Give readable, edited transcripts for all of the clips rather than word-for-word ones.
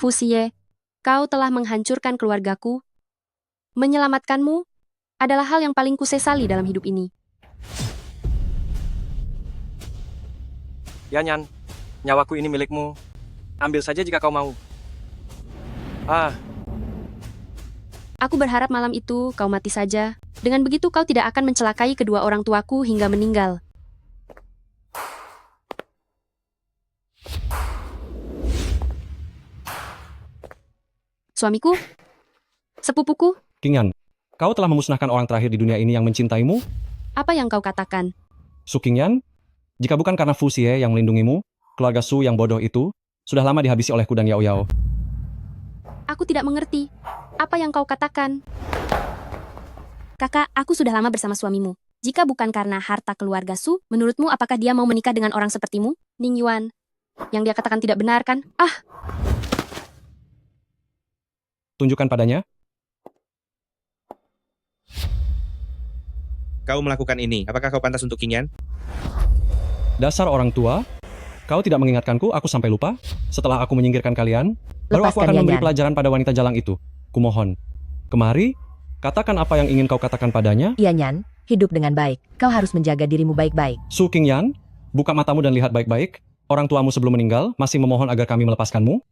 Fu Xie, kau telah menghancurkan keluargaku. Menyelamatkanmu adalah hal yang paling kusesali dalam hidup ini. Yanyan, nyawaku ini milikmu. Ambil saja jika kau mau. Aku berharap malam itu kau mati saja. Dengan begitu kau tidak akan mencelakai kedua orang tuaku hingga meninggal. Suamiku? Sepupuku? Qingyan, kau telah memusnahkan orang terakhir di dunia ini yang mencintaimu? Apa yang kau katakan? Su Qingyan, jika bukan karena Fu Xie yang melindungimu, keluarga Su yang bodoh itu sudah lama dihabisi olehku dan Yao Yao. Aku tidak mengerti. Apa yang kau katakan? Kakak, aku sudah lama bersama suamimu. Jika bukan karena harta keluarga Su, menurutmu apakah dia mau menikah dengan orang sepertimu? Ning Yuan. Yang dia katakan tidak benar kan? Tunjukkan padanya. Kau melakukan ini. Apakah kau pantas untuk Qingyan? Dasar orang tua, kau tidak mengingatkanku, aku sampai lupa. Setelah aku menyingkirkan kalian, baru aku Lepaskan akan memberi Yanyan. pelajaran pada wanita jalang itu. Kumohon. Kemari, katakan apa yang ingin kau katakan padanya. Yanyan, hidup dengan baik. Kau harus menjaga dirimu baik-baik. Su Qingyan, buka matamu dan lihat baik-baik. Orang tuamu sebelum meninggal masih memohon agar kami melepaskanmu.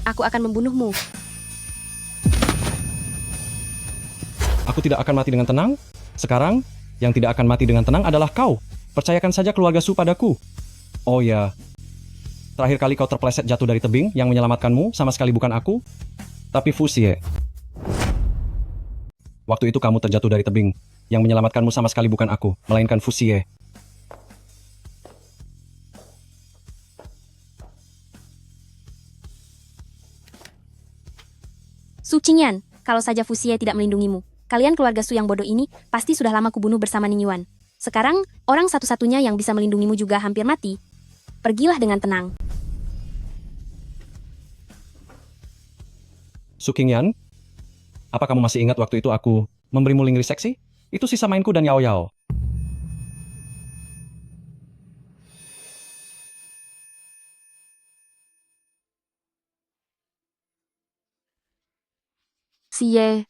Aku akan membunuhmu. Aku tidak akan mati dengan tenang. Sekarang, yang tidak akan mati dengan tenang adalah kau. Percayakan saja keluarga Su padaku. Oh ya, terakhir kali kau terpeleset jatuh dari tebing, yang menyelamatkanmu sama sekali bukan aku, tapi Fu Xie. Waktu itu kamu terjatuh dari tebing. Yang menyelamatkanmu sama sekali bukan aku, melainkan Fu Xie. Su Qingyan, kalau saja Fu Xie tidak melindungimu, kalian keluarga Su yang bodoh ini pasti sudah lama kubunuh bersama Ning Yuan. Sekarang, orang satu-satunya yang bisa melindungimu juga hampir mati. Pergilah dengan tenang. Su Qingyan, apa kamu masih ingat waktu itu aku memberimu lingerie seksi? Itu sisa mainku dan Yao Yao. Xie,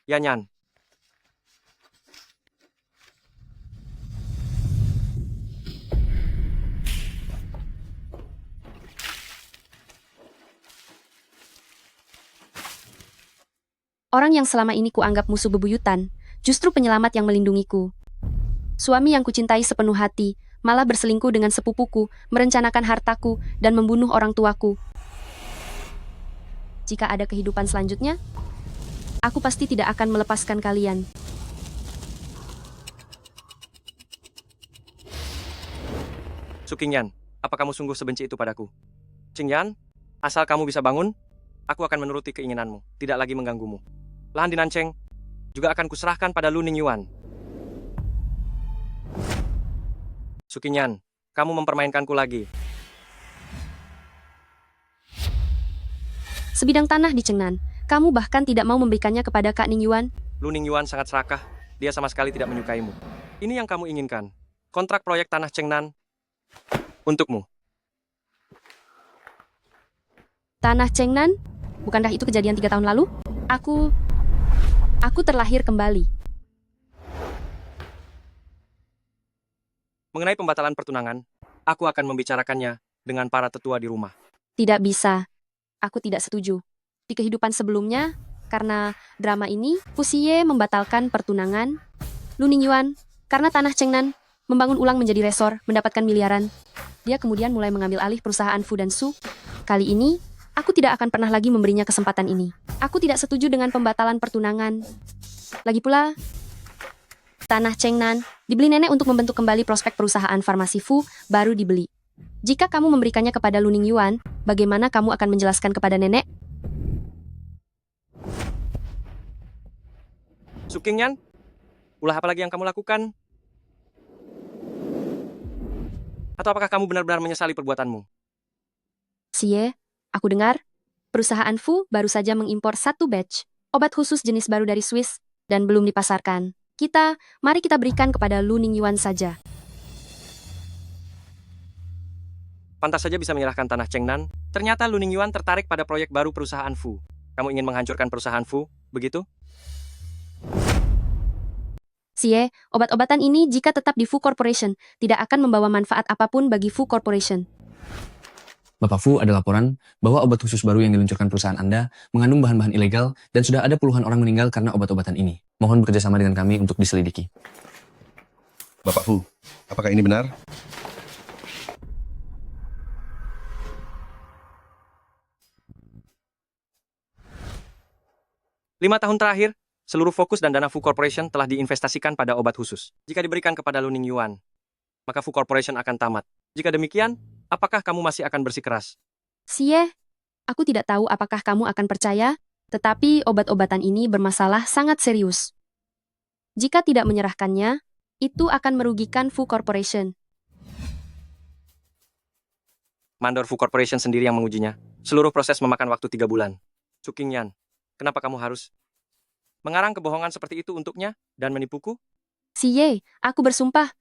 Yanyan, orang yang selama ini kuanggap musuh bebuyutan, justru penyelamat yang melindungiku. Suami yang kucintai sepenuh hati, malah berselingkuh dengan sepupuku, merencanakan hartaku, dan membunuh orang tuaku. Jika ada kehidupan selanjutnya, aku pasti tidak akan melepaskan kalian. Su Qingyan, apa kamu sungguh sebenci itu padaku? Qingyan, asal kamu bisa bangun, aku akan menuruti keinginanmu, tidak lagi mengganggumu. Lahan di Nancheng juga akan kuserahkan pada Lu Ning Yuan. Su Qingyan, kamu mempermainkanku lagi. Sebidang tanah di Chengnan, kamu bahkan tidak mau memberikannya kepada Kak Ning Yuan. Lu Ning Yuan sangat serakah, dia sama sekali tidak menyukaimu. Ini yang kamu inginkan, kontrak proyek tanah Chengnan untukmu. Tanah Chengnan? Bukankah itu kejadian 3 tahun lalu? Aku terlahir kembali. Mengenai pembatalan pertunangan, aku akan membicarakannya dengan para tetua di rumah. Tidak bisa. Aku tidak setuju. Di kehidupan sebelumnya, karena drama ini, Fu Xie membatalkan pertunangan. Lu Ning Yuan, karena tanah Chengnan, membangun ulang menjadi resor, mendapatkan miliaran. Dia kemudian mulai mengambil alih perusahaan Fu dan Su. Kali ini, aku tidak akan pernah lagi memberinya kesempatan ini. Aku tidak setuju dengan pembatalan pertunangan. Lagi pula, tanah Chengnan dibeli nenek untuk membentuk kembali prospek perusahaan farmasi Fu baru dibeli. Jika kamu memberikannya kepada Lu Ning Yuan, bagaimana kamu akan menjelaskan kepada nenek? Su Qingyan, ulah apa lagi yang kamu lakukan? Atau apakah kamu benar-benar menyesali perbuatanmu? Xie, aku dengar, perusahaan Fu baru saja mengimpor 1 batch obat khusus jenis baru dari Swiss dan belum dipasarkan. Mari kita berikan kepada Lu Ning Yuan saja. Pantas saja bisa menyerahkan tanah Chengnan. Ternyata Lu Ningyuan tertarik pada proyek baru perusahaan Fu. Kamu ingin menghancurkan perusahaan Fu, begitu? Xie, obat-obatan ini jika tetap di Fu Corporation, tidak akan membawa manfaat apapun bagi Fu Corporation. Bapak Fu, ada laporan bahwa obat khusus baru yang diluncurkan perusahaan Anda mengandung bahan-bahan ilegal dan sudah ada puluhan orang meninggal karena obat-obatan ini. Mohon bekerjasama dengan kami untuk diselidiki. Bapak Fu, apakah ini benar? Lima tahun terakhir, seluruh fokus dan dana Fu Corporation telah diinvestasikan pada obat khusus. Jika diberikan kepada Lu Ningyuan, maka Fu Corporation akan tamat. Jika demikian, apakah kamu masih akan bersikeras? Xie, aku tidak tahu apakah kamu akan percaya, tetapi obat-obatan ini bermasalah sangat serius. Jika tidak menyerahkannya, itu akan merugikan Fu Corporation. Mandor Fu Corporation sendiri yang mengujinya. Seluruh proses memakan waktu 3 bulan. Su Qingyan, kenapa kamu harus mengarang kebohongan seperti itu untuknya dan menipuku? Xie, aku bersumpah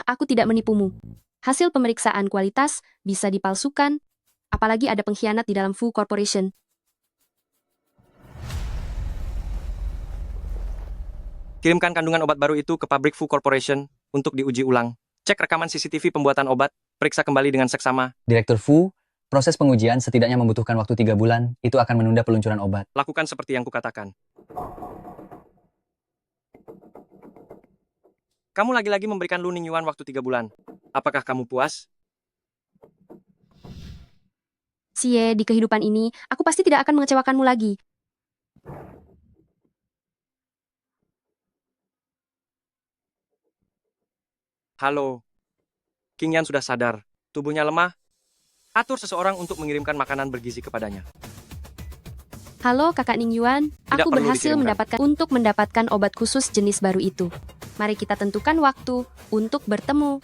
aku tidak menipumu. Hasil pemeriksaan kualitas bisa dipalsukan, apalagi ada pengkhianat di dalam Fu Corporation. Kirimkan kandungan obat baru itu ke pabrik Fu Corporation untuk diuji ulang. Cek rekaman CCTV pembuatan obat, periksa kembali dengan seksama. Direktur Fu, proses pengujian setidaknya membutuhkan waktu 3 bulan. Itu akan menunda peluncuran obat. Lakukan seperti yang kukatakan. Kamu lagi-lagi memberikan Lu Ningyuan waktu 3 bulan. Apakah kamu puas? Xie, di kehidupan ini, aku pasti tidak akan mengecewakanmu lagi. Halo. Qingyan sudah sadar. Tubuhnya lemah. Atur seseorang untuk mengirimkan makanan bergizi kepadanya. Halo Kakak Ningyuan, Tidak aku perlu berhasil dikirimkan. mendapatkan obat khusus jenis baru itu. Mari kita tentukan waktu untuk bertemu.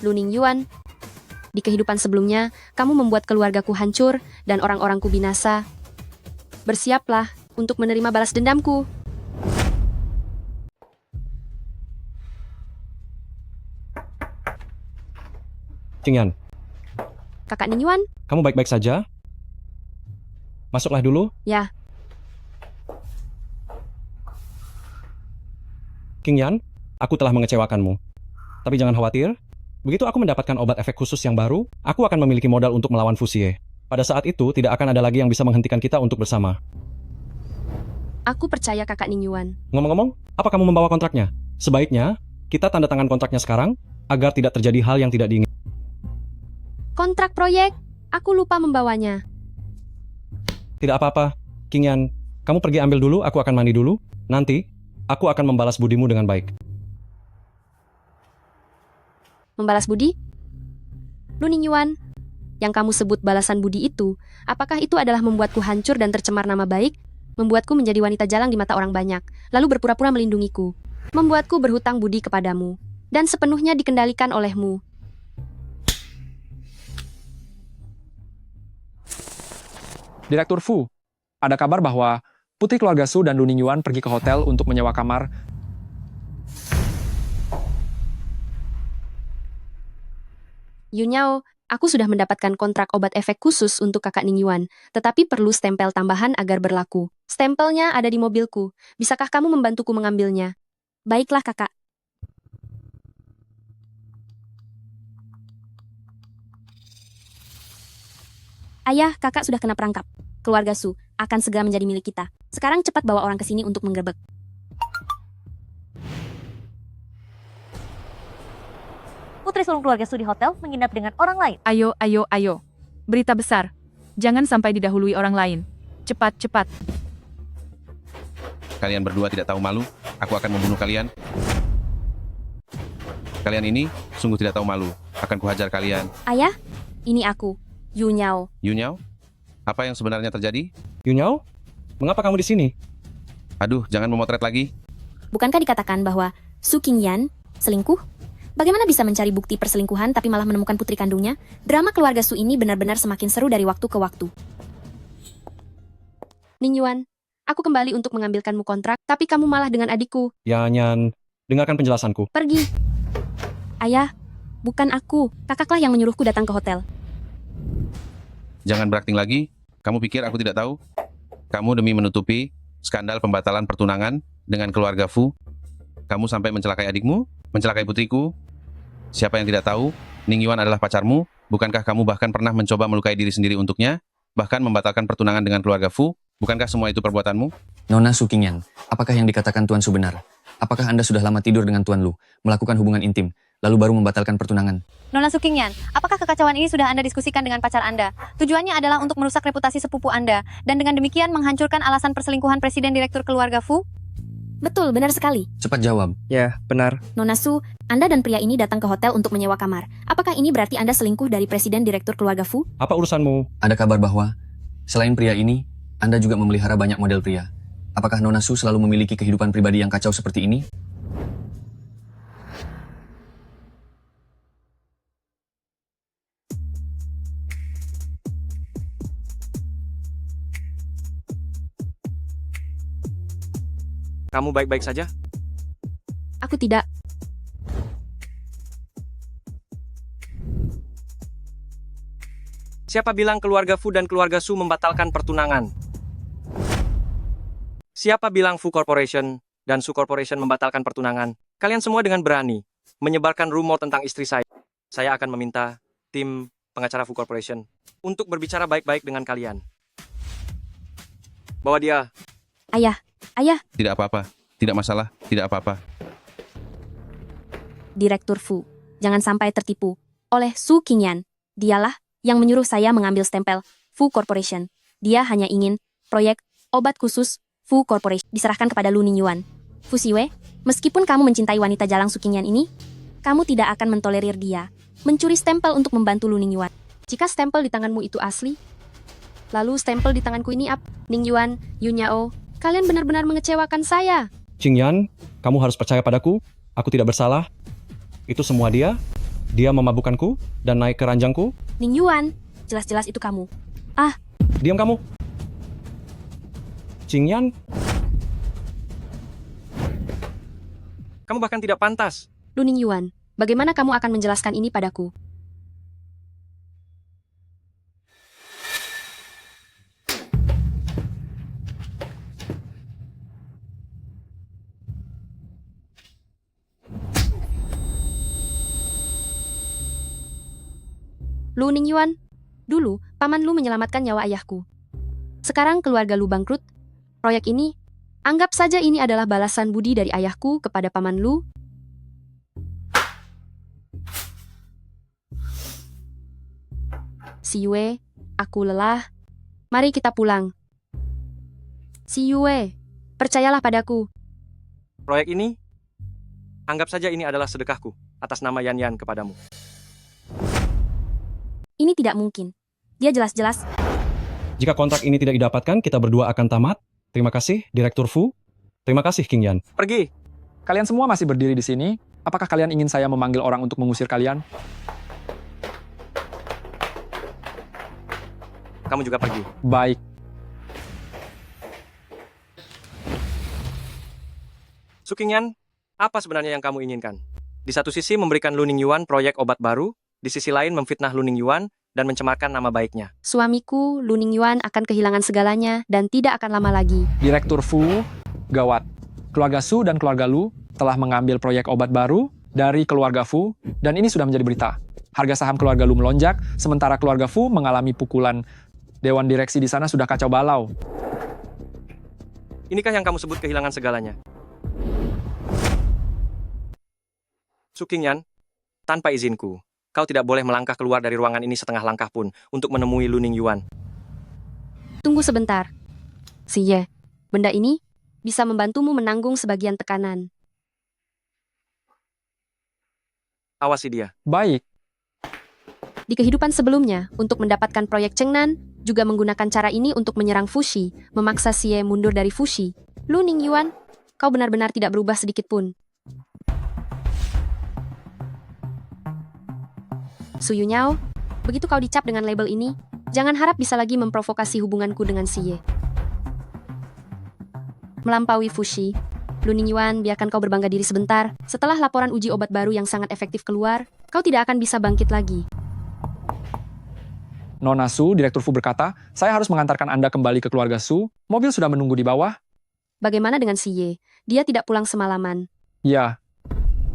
Lu Ningyuan, di kehidupan sebelumnya, kamu membuat keluargaku hancur dan orang-orangku binasa. Bersiaplah untuk menerima balas dendamku. Qingyan, Kakak Ningyuan, kamu baik-baik saja? Masuklah dulu. ya, Qingyan, aku telah mengecewakanmu. Tapi jangan khawatir, begitu aku mendapatkan obat efek khusus yang baru, aku akan memiliki modal untuk melawan Fu Xie. Pada saat itu, tidak akan ada lagi yang bisa menghentikan kita untuk bersama. aku percaya Kakak Ningyuan. Ngomong-ngomong, apa kamu membawa kontraknya? Sebaiknya, kita tanda tangan kontraknya sekarang, agar tidak terjadi hal yang tidak diinginkan. Kontrak proyek, aku lupa membawanya. Tidak apa-apa, Qingyan, kamu pergi ambil dulu, aku akan mandi dulu. Nanti, aku akan membalas budimu dengan baik. Membalas budi? Lu Ningyuan, yang kamu sebut balasan budi itu, apakah itu adalah membuatku hancur dan tercemar nama baik? Membuatku menjadi wanita jalang di mata orang banyak, lalu berpura-pura melindungiku. Membuatku berhutang budi kepadamu, dan sepenuhnya dikendalikan olehmu. Direktur Fu, ada kabar bahwa putri keluarga Su dan Lu Ningyuan pergi ke hotel untuk menyewa kamar. Yunyao, aku sudah mendapatkan kontrak obat efek khusus untuk Kakak Ningyuan, tetapi perlu stempel tambahan agar berlaku. Stempelnya ada di mobilku. Bisakah kamu membantuku mengambilnya? Baiklah, Kakak. Ayah, Kakak sudah kena perangkap. Keluarga Su akan segera menjadi milik kita. Sekarang cepat bawa orang ke sini untuk menggerebek. Putri sulung keluarga Su di hotel menginap dengan orang lain. Ayo, ayo, ayo. Berita besar. Jangan sampai didahului orang lain. Cepat, cepat. Kalian berdua tidak tahu malu? Aku akan membunuh kalian. Kalian ini sungguh tidak tahu malu. Akan kuhajar kalian. Ayah, ini aku, Yunyao. Yunyao, apa yang sebenarnya terjadi? Yunyao, mengapa kamu di sini? Aduh, jangan memotret lagi. Bukankah dikatakan bahwa Su Qingyan selingkuh? Bagaimana bisa mencari bukti perselingkuhan tapi malah menemukan putri kandungnya? Drama keluarga Su ini benar-benar semakin seru dari waktu ke waktu. Ningyuan, aku kembali untuk mengambilkanmu kontrak, tapi kamu malah dengan adikku. Ya, Nyan, dengarkan penjelasanku. Pergi. Ayah, Bukan aku, kakaklah yang menyuruhku datang ke hotel. Jangan berakting lagi. Kamu pikir aku tidak tahu? Kamu demi menutupi skandal pembatalan pertunangan dengan keluarga Fu, kamu sampai mencelakai adikmu, mencelakai putriku. Siapa yang tidak tahu, Ning Yuan adalah pacarmu. Bukankah kamu bahkan pernah mencoba melukai diri sendiri untuknya? Bahkan membatalkan pertunangan dengan keluarga Fu? Bukankah semua itu perbuatanmu? Nona Su Qingyan, apakah yang dikatakan Tuan Su benar? Apakah Anda sudah lama tidur dengan Tuan Lu, melakukan hubungan intim, lalu baru membatalkan pertunangan? Nona Su Qingyan, apakah kekacauan ini sudah Anda diskusikan dengan pacar Anda? Tujuannya adalah untuk merusak reputasi sepupu Anda, dan dengan demikian menghancurkan alasan perselingkuhan Presiden Direktur Keluarga Fu? Betul, benar sekali. Cepat jawab. Ya, benar. Nona Su, Anda dan pria ini datang ke hotel untuk menyewa kamar. Apakah ini berarti Anda selingkuh dari Presiden Direktur Keluarga Fu? Apa urusanmu? Ada kabar bahwa, selain pria ini, Anda juga memelihara banyak model pria. Apakah Nona Su selalu memiliki kehidupan pribadi yang kacau seperti ini? Kamu baik-baik saja? Aku tidak. Siapa bilang keluarga Fu dan keluarga Su membatalkan pertunangan? Siapa bilang Fu Corporation dan Su Corporation membatalkan pertunangan? Kalian semua dengan berani menyebarkan rumor tentang istri saya. Saya akan meminta tim pengacara Fu Corporation untuk berbicara baik-baik dengan kalian. Bahwa dia... Ayah, Tidak apa-apa. Tidak masalah. Tidak apa-apa. Direktur Fu, jangan sampai tertipu oleh Su Qingyan. Dialah yang menyuruh saya mengambil stempel Fu Corporation. Dia hanya ingin proyek obat khusus Fu Corporation diserahkan kepada Lu Ningyuan. Fu Siwe, meskipun kamu mencintai wanita jalang Su Qingyan ini, kamu tidak akan mentolerir dia mencuri stempel untuk membantu Lu Ningyuan. Jika stempel di tanganmu itu asli, lalu stempel di tanganku ini Ningyuan, Yunyao, kalian benar-benar mengecewakan saya. Qingyan, kamu harus percaya padaku. Aku tidak bersalah. Itu semua dia. Dia memabukkanku dan naik ke ranjangku. Ningyuan, jelas-jelas itu kamu. Diam kamu. Qingyan, Kamu bahkan tidak pantas. Lu Ningyuan, bagaimana kamu akan menjelaskan ini padaku? Lu Ningyuan, dulu paman Lu menyelamatkan nyawa ayahku. Sekarang keluarga Lu bangkrut. Proyek ini, anggap saja ini adalah balasan budi dari ayahku kepada paman Lu. Si Yue, aku lelah. Mari kita pulang. Si Yue, percayalah padaku. Proyek ini, anggap saja ini adalah sedekahku atas nama Yan Yan kepadamu. Ini tidak mungkin. Dia jelas-jelas. jika kontrak ini tidak didapatkan, kita berdua akan tamat. Terima kasih, Direktur Fu. Terima kasih, Qingyan. Pergi. Kalian semua masih berdiri di sini. Apakah kalian ingin saya memanggil orang untuk mengusir kalian? Kamu juga pergi. Baik. Su Qingyan, apa sebenarnya yang kamu inginkan? Di satu sisi memberikan Lu Ningyuan proyek obat baru, di sisi lain memfitnah Lu Ningyuan dan mencemarkan nama baiknya. Suamiku, Lu Ningyuan, akan kehilangan segalanya dan tidak akan lama lagi. Direktur Fu, gawat. Keluarga Su dan keluarga Lu telah mengambil proyek obat baru dari keluarga Fu, dan ini sudah menjadi berita. Harga saham keluarga Lu melonjak, sementara keluarga Fu mengalami pukulan. Dewan direksi di sana sudah kacau balau. Inikah yang kamu sebut kehilangan segalanya? Su Qingyan, tanpa izinku, kau tidak boleh melangkah keluar dari ruangan ini setengah langkah pun untuk menemui Lu Ningyuan. Tunggu sebentar. Si Ye, benda ini bisa membantumu menanggung sebagian tekanan. Awasi dia. Baik. Di kehidupan sebelumnya, untuk mendapatkan proyek Chengnan, juga menggunakan cara ini untuk menyerang Fushi, memaksa Si Ye mundur dari Fushi. Lu Ningyuan, kau benar-benar tidak berubah sedikit pun. Su Yunyao, begitu kau dicap dengan label ini, jangan harap bisa lagi memprovokasi hubunganku dengan Si Ye. Melampaui Fushi, Lu Ningyuan, biarkan kau berbangga diri sebentar. Setelah laporan uji obat baru yang sangat efektif keluar, kau tidak akan bisa bangkit lagi. Nona Su, Direktur Fu berkata, saya harus mengantarkan Anda kembali ke keluarga Su. Mobil sudah menunggu di bawah. Bagaimana dengan si Ye? Dia tidak pulang semalaman. Ya,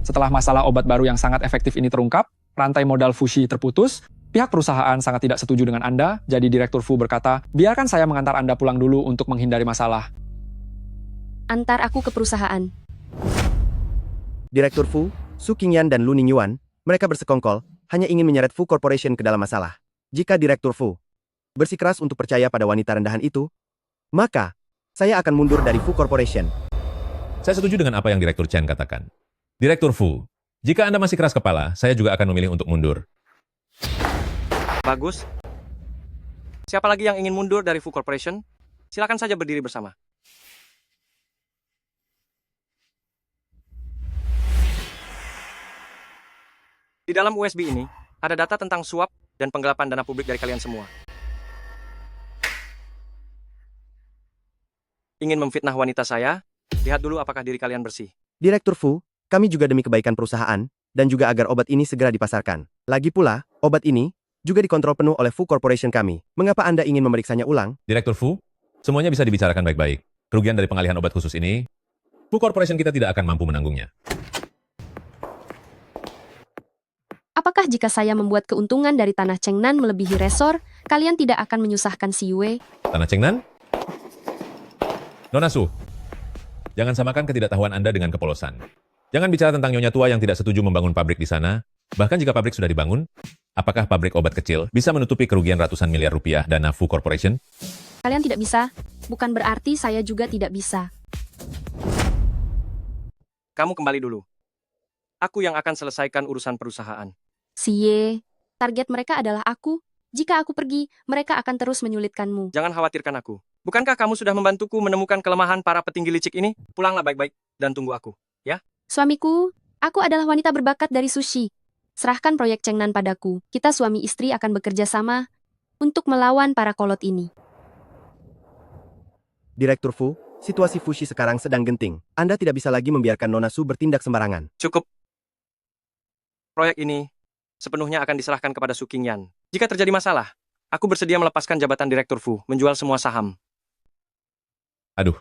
setelah masalah obat baru yang sangat efektif ini terungkap, rantai modal Fushi terputus, pihak perusahaan sangat tidak setuju dengan Anda, jadi Direktur Fu berkata, biarkan saya mengantar Anda pulang dulu untuk menghindari masalah. Antar aku ke perusahaan. Direktur Fu, Su Qingyan dan Lu Ningyuan, mereka bersekongkol, hanya ingin menyeret Fu Corporation ke dalam masalah. Jika Direktur Fu bersikeras untuk percaya pada wanita rendahan itu, maka saya akan mundur dari Fu Corporation. Saya setuju dengan apa yang Direktur Chen katakan. Direktur Fu, jika Anda masih keras kepala, saya juga akan memilih untuk mundur. Bagus. Siapa lagi yang ingin mundur dari Fu Corporation? Silakan saja berdiri bersama. Di dalam USB ini, ada data tentang suap dan penggelapan dana publik dari kalian semua. Ingin memfitnah wanita saya? Lihat dulu apakah diri kalian bersih. Direktur Fu, kami juga demi kebaikan perusahaan, dan juga agar obat ini segera dipasarkan. Lagi pula, obat ini juga dikontrol penuh oleh Fu Corporation kami. Mengapa Anda ingin memeriksanya ulang? Direktur Fu, semuanya bisa dibicarakan baik-baik. Kerugian dari pengalihan obat khusus ini, Fu Corporation kita tidak akan mampu menanggungnya. Apakah jika saya membuat keuntungan dari tanah Chengnan melebihi resor, kalian tidak akan menyusahkan si Yue? Tanah Chengnan? Nona Su, jangan samakan ketidaktahuan Anda dengan kepolosan. Jangan bicara tentang nyonya tua yang tidak setuju membangun pabrik di sana. Bahkan jika pabrik sudah dibangun, apakah pabrik obat kecil bisa menutupi kerugian ratusan miliar rupiah dana Fu Corporation? Kalian tidak bisa, bukan berarti saya juga tidak bisa. Kamu kembali dulu. Aku yang akan selesaikan urusan perusahaan. Si Ye, target mereka adalah aku. Jika aku pergi, mereka akan terus menyulitkanmu. Jangan khawatirkan aku. Bukankah kamu sudah membantuku menemukan kelemahan para petinggi licik ini? Pulanglah baik-baik dan tunggu aku, ya? Suamiku, aku adalah wanita berbakat dari sushi. Serahkan proyek Chengnan padaku. Kita suami istri akan bekerja sama untuk melawan para kolot ini. Direktur Fu, situasi Fushi sekarang sedang genting. Anda tidak bisa lagi membiarkan Nona Su bertindak sembarangan. Cukup. Proyek ini sepenuhnya akan diserahkan kepada Su Qingyan. Jika terjadi masalah, aku bersedia melepaskan jabatan Direktur Fu, menjual semua saham. Aduh.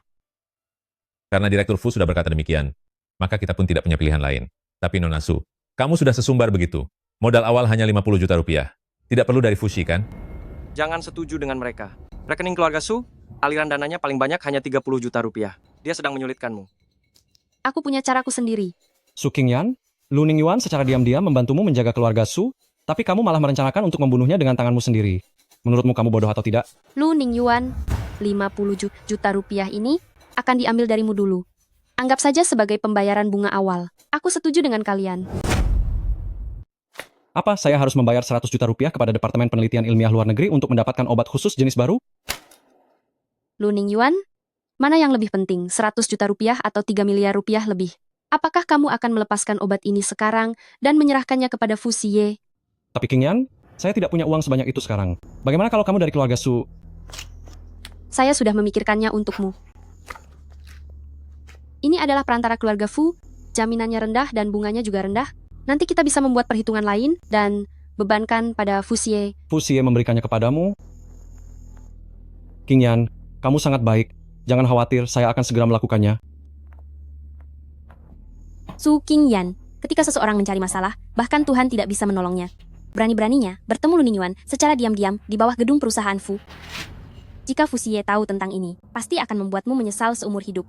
Karena Direktur Fu sudah berkata demikian, maka kita pun tidak punya pilihan lain. Tapi Nona Su, kamu sudah sesumbar begitu. Modal awal hanya 50 juta rupiah. Tidak perlu dari Fushi, kan? Jangan setuju dengan mereka. Rekening keluarga Su, aliran dananya paling banyak hanya 30 juta rupiah. Dia sedang menyulitkanmu. Aku punya caraku sendiri. Su Qingyan, Lu Ningyuan secara diam-diam membantumu menjaga keluarga Su, tapi kamu malah merencanakan untuk membunuhnya dengan tanganmu sendiri. Menurutmu kamu bodoh atau tidak? Lu Ningyuan, 50 juta rupiah ini akan diambil darimu dulu. Anggap saja sebagai pembayaran bunga awal. Aku setuju dengan kalian. Apa saya harus membayar 100 juta rupiah kepada Departemen Penelitian Ilmiah Luar Negeri untuk mendapatkan obat khusus jenis baru? Lu Ningyuan, mana yang lebih penting, 100 juta rupiah atau 3 miliar rupiah lebih? Apakah kamu akan melepaskan obat ini sekarang dan menyerahkannya kepada Fu Siye? Tapi Qingyan, saya tidak punya uang sebanyak itu sekarang. Bagaimana kalau kamu dari keluarga Su? Saya sudah memikirkannya untukmu. Ini adalah perantara keluarga Fu, jaminannya rendah dan bunganya juga rendah. Nanti kita bisa membuat perhitungan lain dan bebankan pada Fu Siye. Fu Siye memberikannya kepadamu? Qingyan, kamu sangat baik. Jangan khawatir, saya akan segera melakukannya. Su Qingyan, ketika seseorang mencari masalah, bahkan Tuhan tidak bisa menolongnya. Berani-beraninya bertemu Lu Ningyuan secara diam-diam di bawah gedung perusahaan Fu. Jika Fu Siye tahu tentang ini, pasti akan membuatmu menyesal seumur hidup.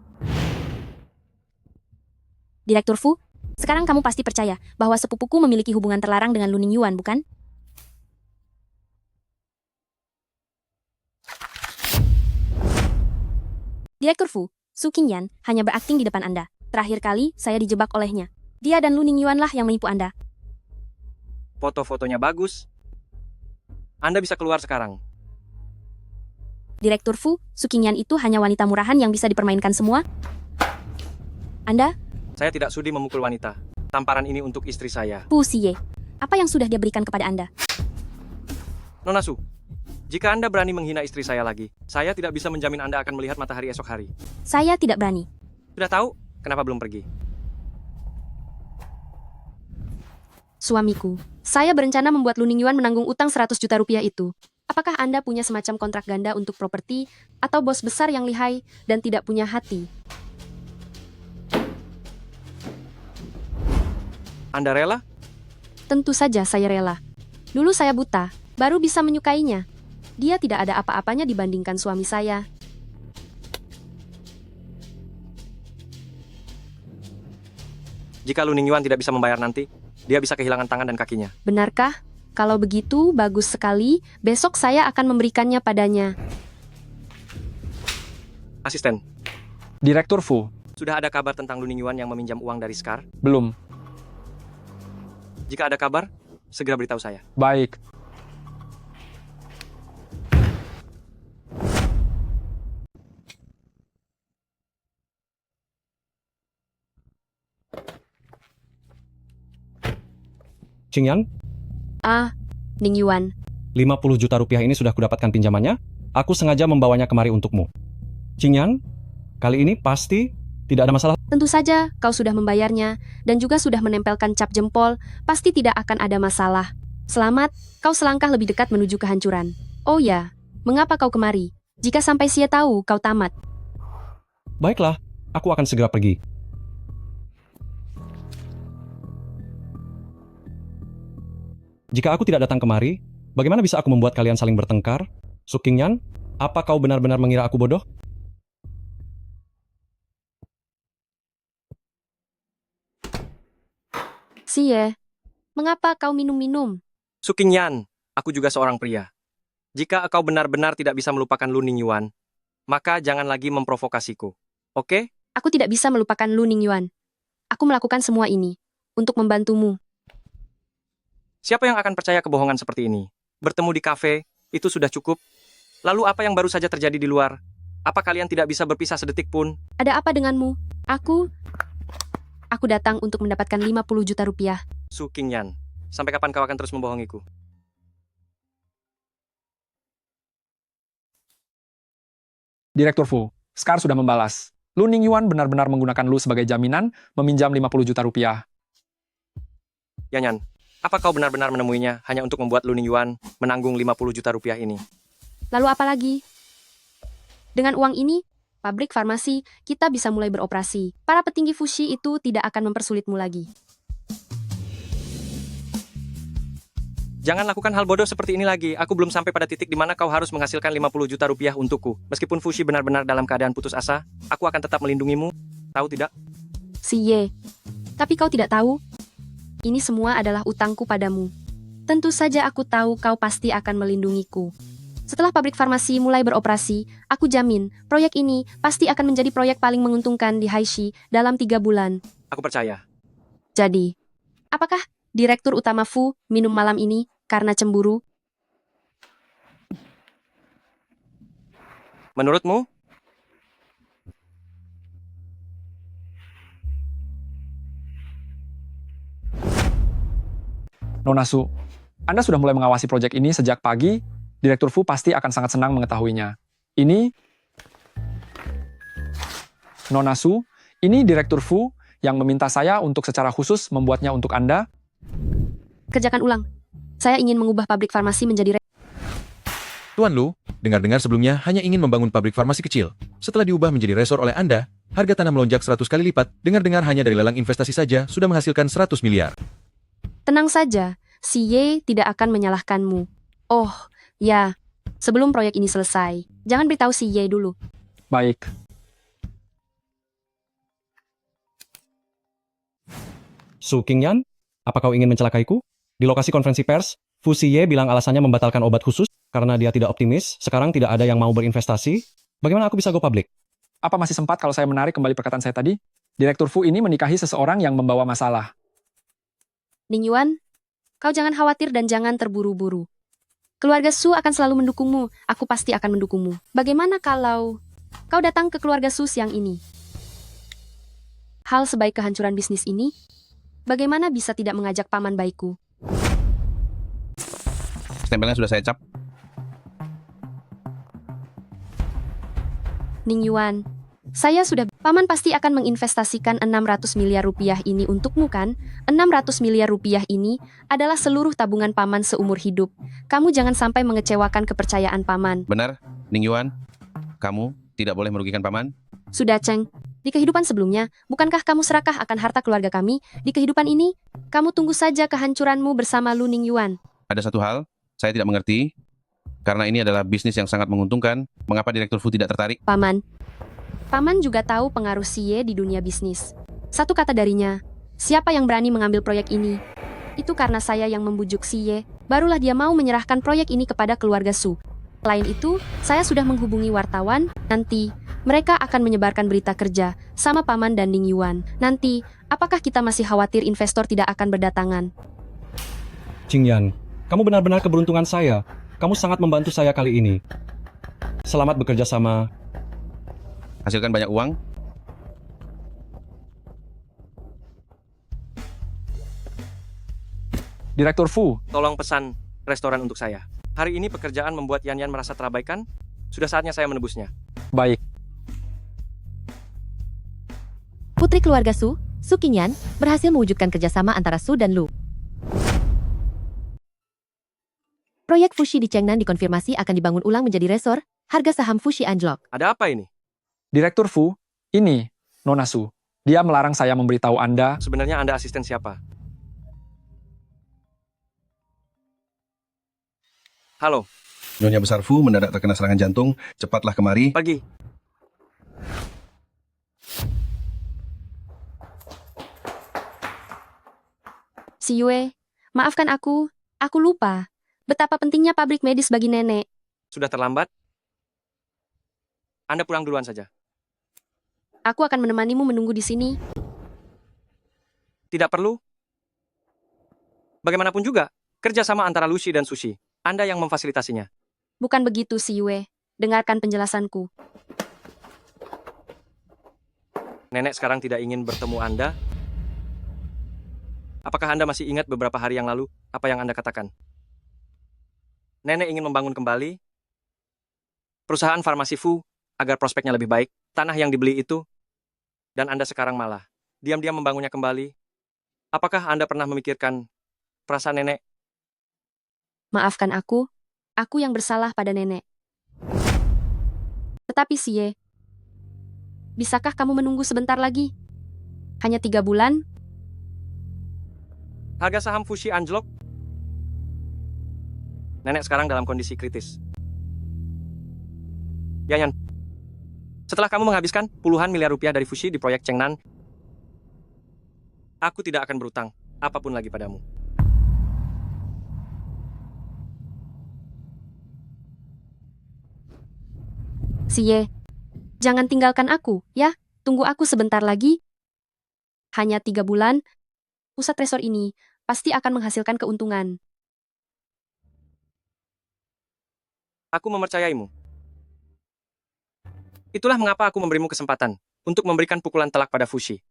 Direktur Fu, sekarang kamu pasti percaya bahwa sepupuku memiliki hubungan terlarang dengan Lu Ningyuan, bukan? Direktur Fu, Su Qingyan hanya berakting di depan Anda. Terakhir kali, saya dijebak olehnya. Dia dan Lu Ningyuan lah yang menipu Anda. Foto-fotonya bagus. Anda bisa keluar sekarang. Direktur Fu, Su Qingyan itu hanya wanita murahan yang bisa dipermainkan semua. Anda, Saya tidak sudi memukul wanita. Tamparan ini untuk istri saya. Fu Siye, apa yang sudah dia berikan kepada Anda? Nona Su, jika Anda berani menghina istri saya lagi, saya tidak bisa menjamin Anda akan melihat matahari esok hari. Saya tidak berani. Sudah tahu? Kenapa belum pergi? Suamiku, saya berencana membuat Lu Ningyuan menanggung utang 100 juta rupiah itu. Apakah Anda punya semacam kontrak ganda untuk properti, atau bos besar yang lihai dan tidak punya hati? Anda rela? Tentu saja saya rela. Dulu saya buta, baru bisa menyukainya. Dia tidak ada apa-apanya dibandingkan suami saya. Jika Lu Ningyuan tidak bisa membayar nanti, dia bisa kehilangan tangan dan kakinya. Benarkah? Kalau begitu, bagus sekali. Besok saya akan memberikannya padanya. Asisten, Direktur Fu, sudah ada kabar tentang Lu Ningyuan yang meminjam uang dari Scar? belum. Jika ada kabar, segera beritahu saya. Baik. Qingyan, Ah, Ningyuan. 50 juta rupiah ini sudah kudapatkan pinjamannya. Aku sengaja membawanya kemari untukmu. Qingyan, kali ini pasti tidak ada masalah. Tentu saja kau sudah membayarnya dan juga sudah menempelkan cap jempol, pasti tidak akan ada masalah. Selamat, kau selangkah lebih dekat menuju kehancuran. Oh ya, mengapa kau kemari? Jika sampai Xie tahu kau tamat. Baiklah, aku akan segera pergi. Jika aku tidak datang kemari, bagaimana bisa aku membuat kalian saling bertengkar? Su Qingyan, apa kau benar-benar mengira aku bodoh? Xie, mengapa kau minum-minum? Su Qingyan, aku juga seorang pria. Jika kau benar-benar tidak bisa melupakan Lu Ningyuan, maka jangan lagi memprovokasiku. Oke? Aku tidak bisa melupakan Lu Ningyuan. Aku melakukan semua ini untuk membantumu. Siapa yang akan percaya kebohongan seperti ini? Bertemu di kafe, itu sudah cukup. Lalu apa yang baru saja terjadi di luar? Apa kalian tidak bisa berpisah sedetik pun? Ada apa denganmu? Aku datang untuk mendapatkan 50 juta rupiah. Su Qingyan, sampai kapan kau akan terus membohongiku? Direktur Fu, Scar sudah membalas. Lu Ningyuan benar-benar menggunakan Lu sebagai jaminan meminjam 50 juta rupiah. Yanyan, apa kau benar-benar menemuinya hanya untuk membuat Lu Ningyuan menanggung 50 juta rupiah ini? Lalu apa lagi? Dengan uang ini, pabrik farmasi kita bisa mulai beroperasi. Para petinggi Fushi itu tidak akan mempersulitmu lagi. Jangan lakukan hal bodoh seperti ini lagi. Aku belum sampai pada titik di mana kau harus menghasilkan 50 juta rupiah untukku. Meskipun Fushi benar-benar dalam keadaan putus asa, aku akan tetap melindungimu. Tahu tidak? Xie, tapi kau tidak tahu? Ini semua adalah utangku padamu. Tentu saja aku tahu kau pasti akan melindungiku. Setelah pabrik farmasi mulai beroperasi, aku jamin proyek ini pasti akan menjadi proyek paling menguntungkan di Haishi dalam 3 bulan. Aku percaya. Jadi, apakah Direktur Utama Fu minum malam ini karena cemburu? Menurutmu? Nona Su, Anda sudah mulai mengawasi proyek ini sejak pagi. Direktur Fu pasti akan sangat senang mengetahuinya. Ini Nona Su, ini Direktur Fu yang meminta saya untuk secara khusus membuatnya untuk Anda. Kerjakan ulang. Saya ingin mengubah pabrik farmasi menjadi Tuan Lu, dengar-dengar sebelumnya hanya ingin membangun pabrik farmasi kecil. Setelah diubah menjadi resor oleh Anda, harga tanah melonjak 100 kali lipat. Dengar-dengar hanya dari lelang investasi saja sudah menghasilkan 100 miliar. Tenang saja, Xie tidak akan menyalahkanmu. Oh, ya. Sebelum proyek ini selesai, jangan beritahu Xie dulu. Baik. Su Qingyan, apa kau ingin mencelakaiku? Di lokasi konferensi pers, Fu Xie bilang alasannya membatalkan obat khusus karena dia tidak optimis, sekarang tidak ada yang mau berinvestasi. Bagaimana aku bisa go public? Apa masih sempat kalau saya menarik kembali perkataan saya tadi? Direktur Fu ini menikahi seseorang yang membawa masalah. Ningyuan, kau jangan khawatir dan jangan terburu-buru. Keluarga Su akan selalu mendukungmu. Aku pasti akan mendukungmu. Bagaimana kalau kau datang ke keluarga Su siang ini? Hal sebaik kehancuran bisnis ini, bagaimana bisa tidak mengajak paman baikku? Stempelnya sudah saya cap. Ningyuan, Saya sudah, Paman pasti akan menginvestasikan 600 miliar rupiah ini untukmu kan? 600 miliar rupiah ini adalah seluruh tabungan Paman seumur hidup. Kamu jangan sampai mengecewakan kepercayaan Paman. Benar, Ning Yuan? Kamu tidak boleh merugikan paman? Sudah, Cheng. Di kehidupan sebelumnya, bukankah kamu serakah akan harta keluarga kami? Di kehidupan ini, kamu tunggu saja kehancuranmu bersama Lu Ningyuan. Ada satu hal, saya tidak mengerti. Karena ini adalah bisnis yang sangat menguntungkan, mengapa Direktur Fu tidak tertarik? Paman. Paman juga tahu pengaruh Xie di dunia bisnis. Satu kata darinya, siapa yang berani mengambil proyek ini? Itu karena saya yang membujuk Xie, barulah dia mau menyerahkan proyek ini kepada keluarga Su. Selain itu, saya sudah menghubungi wartawan, nanti mereka akan menyebarkan berita kerja sama Paman dan Ning Yuan. Nanti, apakah kita masih khawatir investor tidak akan berdatangan? Qingyan, kamu benar-benar keberuntungan saya. Kamu sangat membantu saya kali ini. Selamat bekerja sama. Hasilkan banyak uang? Direktur Fu, Tolong pesan restoran untuk saya. Hari ini pekerjaan membuat Yan Yan merasa terabaikan. Sudah saatnya saya menebusnya. baik. Putri keluarga Su, Su Qingyan, berhasil mewujudkan kerjasama antara Su dan Lu. Proyek Fushi di Chengnan dikonfirmasi akan dibangun ulang menjadi resor, harga saham Fushi anjlok. Ada apa ini? Direktur Fu, ini Nona Su. Dia melarang saya memberitahu Anda. Sebenarnya Anda asisten siapa? Halo. Nyonya Besar Fu mendadak terkena serangan jantung. Cepatlah kemari. Pergi. Si Yue, maafkan aku lupa. Betapa pentingnya pabrik medis bagi nenek. Sudah terlambat? Anda pulang duluan saja. Aku akan menemanimu menunggu di sini. Tidak perlu. Bagaimanapun juga, kerjasama antara Lucy dan Sushi. Anda yang memfasilitasinya. Bukan begitu, Si Yue. Dengarkan penjelasanku. Nenek sekarang tidak ingin bertemu Anda. Apakah Anda masih ingat beberapa hari yang lalu apa yang Anda katakan? Nenek ingin membangun kembali perusahaan farmasi Fu agar prospeknya lebih baik. Tanah yang dibeli itu, dan Anda sekarang malah diam-diam membangunnya kembali. Apakah Anda pernah memikirkan perasaan nenek? Maafkan aku yang bersalah pada nenek. Tetapi Xie, bisakah kamu menunggu sebentar lagi? Hanya 3 bulan? Harga saham Fushi anjlok. Nenek sekarang dalam kondisi kritis. Yan, setelah kamu menghabiskan puluhan miliar rupiah dari Fushi di proyek Chengnan, aku tidak akan berutang apapun lagi padamu. Xie, jangan tinggalkan aku, ya. Tunggu aku sebentar lagi. Hanya 3 bulan, pusat resor ini pasti akan menghasilkan keuntungan. Aku mempercayaimu. Itulah mengapa aku memberimu kesempatan untuk memberikan pukulan telak pada Fushi.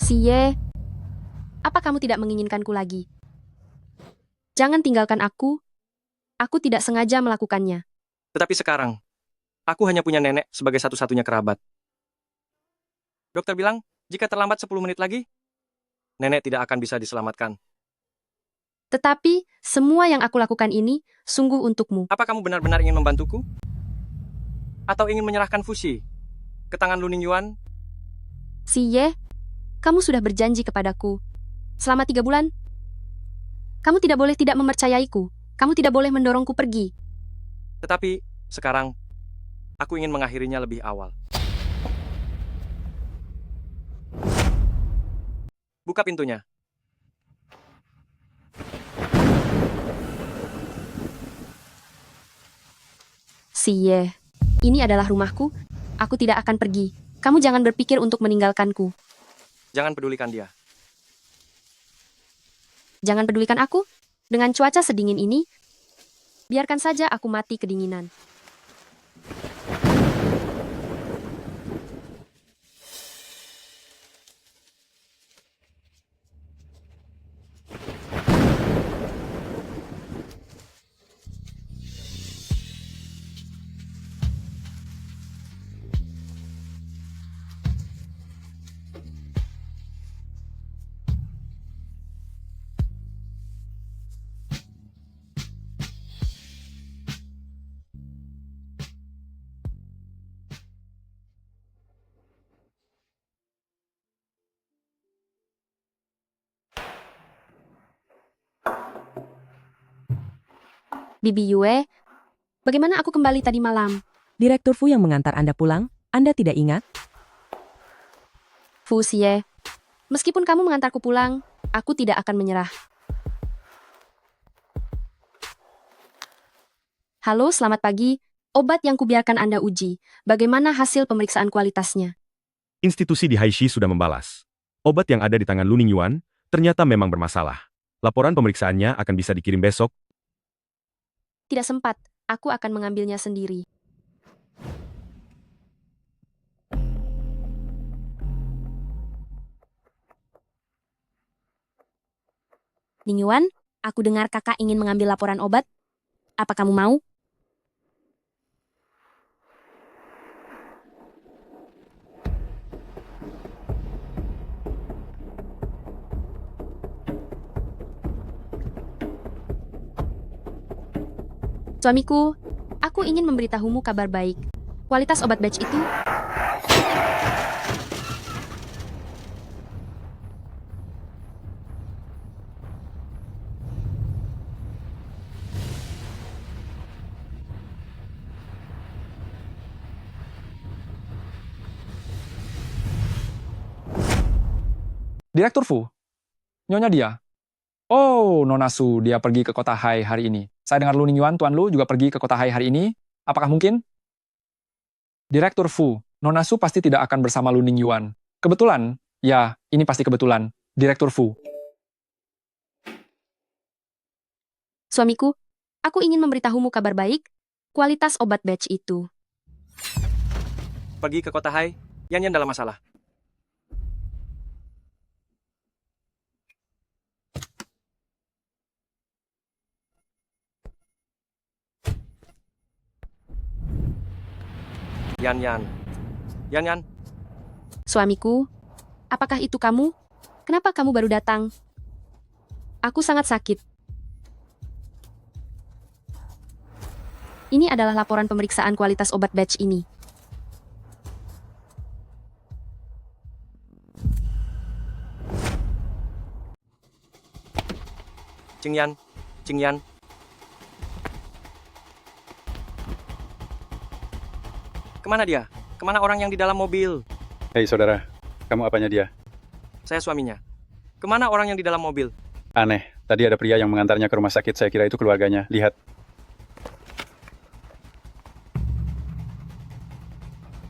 Xie, apa kamu tidak menginginkanku lagi? Jangan tinggalkan aku tidak sengaja melakukannya. Tetapi sekarang, aku hanya punya nenek sebagai satu-satunya kerabat. Dokter bilang, jika terlambat 10 menit lagi, nenek tidak akan bisa diselamatkan. Tetapi, semua yang aku lakukan ini sungguh untukmu. Apa kamu benar-benar ingin membantuku? Atau ingin menyerahkan Fushi ke tangan Lu Ningyuan? Xie, kamu sudah berjanji kepadaku. Selama 3 bulan, kamu tidak boleh tidak mempercayaiku. Kamu tidak boleh mendorongku pergi. Tetapi, sekarang, aku ingin mengakhirinya lebih awal. Buka pintunya. Siye, ini adalah rumahku. Aku tidak akan pergi. Kamu jangan berpikir untuk meninggalkanku. Jangan pedulikan dia. Jangan pedulikan aku. Dengan cuaca sedingin ini, biarkan saja aku mati kedinginan. Bibi Yue, bagaimana aku kembali tadi malam? Direktur Fu yang mengantar Anda pulang, Anda tidak ingat? Fu Xie, meskipun kamu mengantarku pulang, aku tidak akan menyerah. Halo, selamat pagi. Obat yang kubiarkan Anda uji, bagaimana hasil pemeriksaan kualitasnya? Institusi di Haishi sudah membalas. Obat yang ada di tangan Lu Ningyuan ternyata memang bermasalah. Laporan pemeriksaannya akan bisa dikirim besok. Tidak sempat, aku akan mengambilnya sendiri. Ningyuan, aku dengar kakak ingin mengambil laporan obat. Apa kamu mau? Suamiku, aku ingin memberitahumu kabar baik. Kualitas obat batch itu... Direktur Fu, Nyonya dia. Oh, Nona Su, dia pergi ke kota Hai hari ini. Saya dengar Lu Ningyuan, Tuan Lu juga pergi ke kota Hai hari ini. Apakah mungkin? Direktur Fu, Nona Su pasti tidak akan bersama Lu Ningyuan. Kebetulan? Ya, ini pasti kebetulan. Direktur Fu. Suamiku, aku ingin memberitahumu kabar baik. Kualitas obat batch itu. Pergi ke kota Hai, Yan dalam masalah. Yan. Suamiku, apakah itu kamu? Kenapa kamu baru datang? Aku sangat sakit. Ini adalah laporan pemeriksaan kualitas obat batch ini. Qing Yan. Kemana dia? Kemana orang yang di dalam mobil? Hei saudara, kamu apanya dia? Saya suaminya. Kemana orang yang di dalam mobil? Aneh, tadi ada pria yang mengantarnya ke rumah sakit, saya kira itu keluarganya. Lihat.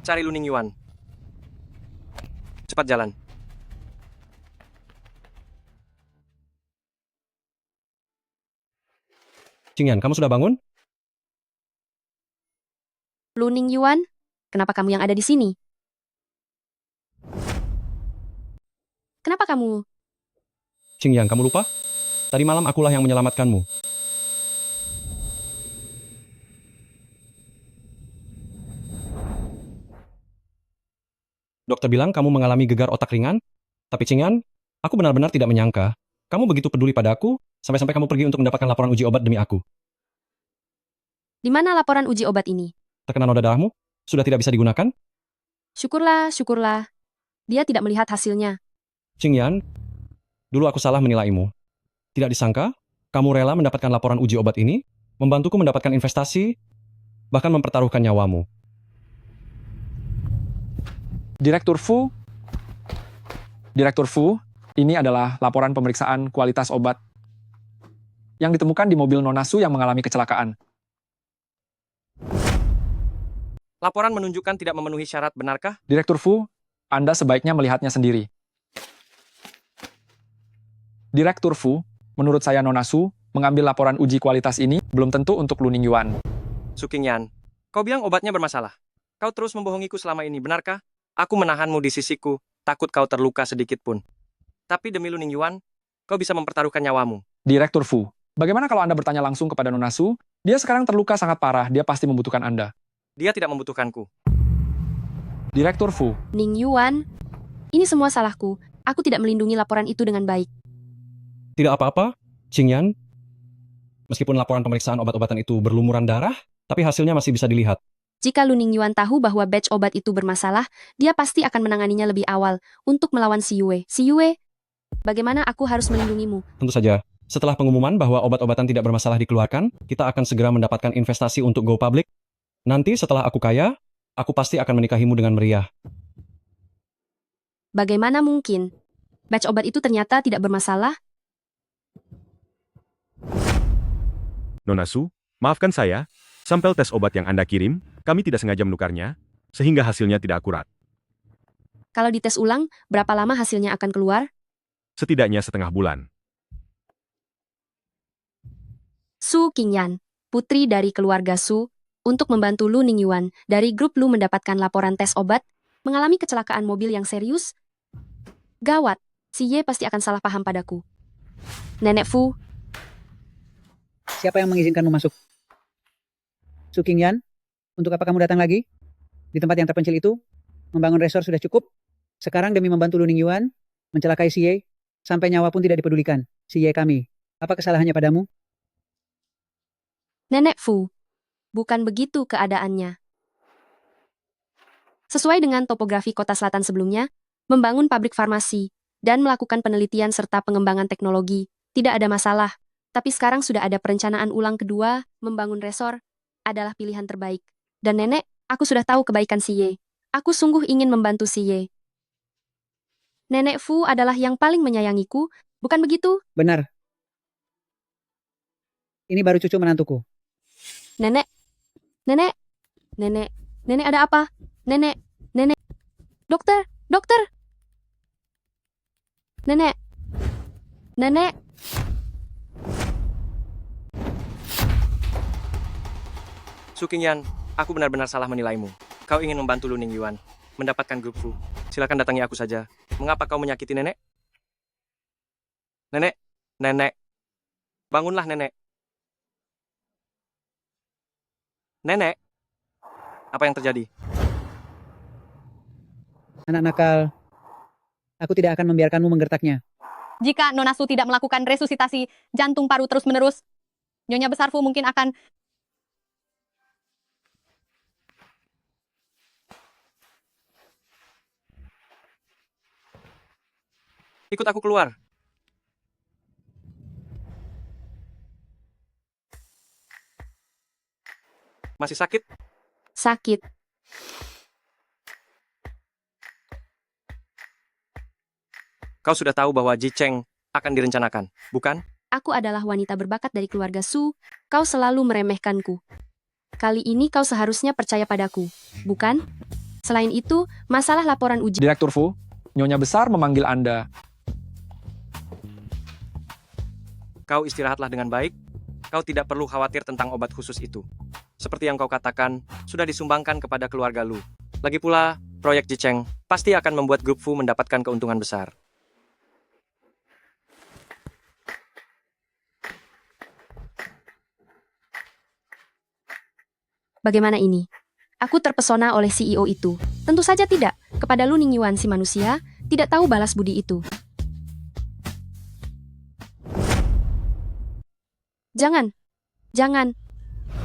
Cari Lu Ningyuan. Cepat jalan. Qing Yan, kamu sudah bangun? Lu Ningyuan, kenapa kamu yang ada di sini? Kenapa kamu? Qing Yan, kamu lupa? Tadi malam akulah yang menyelamatkanmu. Dokter bilang kamu mengalami gegar otak ringan, tapi Qing Yan, aku benar-benar tidak menyangka kamu begitu peduli pada aku, sampai-sampai kamu pergi untuk mendapatkan laporan uji obat demi aku. Di mana laporan uji obat ini? Terkena noda darahmu? Sudah tidak bisa digunakan? Syukurlah. Dia tidak melihat hasilnya. Qing Yan, dulu aku salah menilaimu. Tidak disangka, kamu rela mendapatkan laporan uji obat ini, membantuku mendapatkan investasi, bahkan mempertaruhkan nyawamu. Direktur Fu, ini adalah laporan pemeriksaan kualitas obat yang ditemukan di mobil Nona Su yang mengalami kecelakaan. Laporan menunjukkan tidak memenuhi syarat, benarkah? Direktur Fu, Anda sebaiknya melihatnya sendiri. Direktur Fu, menurut saya Nona Su, mengambil laporan uji kualitas ini belum tentu untuk Lu Ningyuan. Su Qingyan, kau bilang obatnya bermasalah. Kau terus membohongiku selama ini, benarkah? Aku menahanmu di sisiku, takut kau terluka sedikit pun. Tapi demi Lu Ningyuan, kau bisa mempertaruhkan nyawamu. Direktur Fu, bagaimana kalau Anda bertanya langsung kepada Nona Su? Dia sekarang terluka sangat parah, dia pasti membutuhkan Anda. Dia tidak membutuhkanku. Direktur Fu, Ningyuan, ini semua salahku. Aku tidak melindungi laporan itu dengan baik. Tidak apa-apa, Qingyan. Meskipun laporan pemeriksaan obat-obatan itu berlumuran darah, tapi hasilnya masih bisa dilihat. Jika Lu Ningyuan tahu bahwa batch obat itu bermasalah, dia pasti akan menanganinya lebih awal untuk melawan si Yue. Si Yue, bagaimana aku harus melindungimu? Tentu saja, setelah pengumuman bahwa obat-obatan tidak bermasalah dikeluarkan, kita akan segera mendapatkan investasi untuk go public. Nanti setelah aku kaya, aku pasti akan menikahimu dengan meriah. Bagaimana mungkin? Batch obat itu ternyata tidak bermasalah? Nona Su, maafkan saya, sampel tes obat yang Anda kirim, kami tidak sengaja menukarnya, sehingga hasilnya tidak akurat. Kalau dites ulang, berapa lama hasilnya akan keluar? Setidaknya setengah bulan. Su Qingyan, putri dari keluarga Su, untuk membantu Lu Ningyuan dari grup Lu mendapatkan laporan tes obat, mengalami kecelakaan mobil yang serius? Gawat, si Ye pasti akan salah paham padaku. Nenek Fu, Siapa yang mengizinkanmu masuk? Su Qingyan, untuk apa kamu datang lagi? Di tempat yang terpencil itu, membangun resor sudah cukup. Sekarang demi membantu Lu Ningyuan, mencelakai si Ye, sampai nyawa pun tidak dipedulikan. Si Ye kami, apa kesalahannya padamu? Nenek Fu, bukan begitu keadaannya. Sesuai dengan topografi kota selatan sebelumnya, membangun pabrik farmasi, dan melakukan penelitian serta pengembangan teknologi, tidak ada masalah. Tapi sekarang sudah ada perencanaan ulang kedua, membangun resor, adalah pilihan terbaik. Dan nenek, aku sudah tahu kebaikan si Ye. Aku sungguh ingin membantu si Ye. Nenek Fu adalah yang paling menyayangiku, bukan begitu? Benar. Ini baru cucu menantuku. Nenek, nenek, nenek, nenek ada apa? Nenek, nenek, dokter, dokter. Nenek, nenek. Su Qingyan, aku benar-benar salah menilaimu. Kau ingin membantu Lu Ningyuan mendapatkan grup Fu. Silakan datangi aku saja. Mengapa kau menyakiti nenek? Nenek, nenek. Bangunlah nenek. Nenek, apa yang terjadi? Anak nakal, aku tidak akan membiarkanmu menggertaknya. Jika Nona Su tidak melakukan resusitasi jantung paru terus-menerus, Nyonya Besar Fu mungkin akan... Ikut aku keluar. Masih sakit? Sakit. Kau sudah tahu bahwa Ji Cheng akan direncanakan, bukan? Aku adalah wanita berbakat dari keluarga Su. Kau selalu meremehkanku. Kali ini kau seharusnya percaya padaku, bukan? Selain itu, masalah laporan uji... Direktur Fu, Nyonya Besar memanggil Anda. Kau istirahatlah dengan baik. Kau tidak perlu khawatir tentang obat khusus itu. Seperti yang kau katakan, sudah disumbangkan kepada keluarga Lu. Lagi pula, proyek Ji Cheng pasti akan membuat grup Fu mendapatkan keuntungan besar. Bagaimana ini? Aku terpesona oleh CEO itu. Tentu saja tidak. Kepada Lu Ningyuan si manusia, tidak tahu balas budi itu. Jangan. Jangan.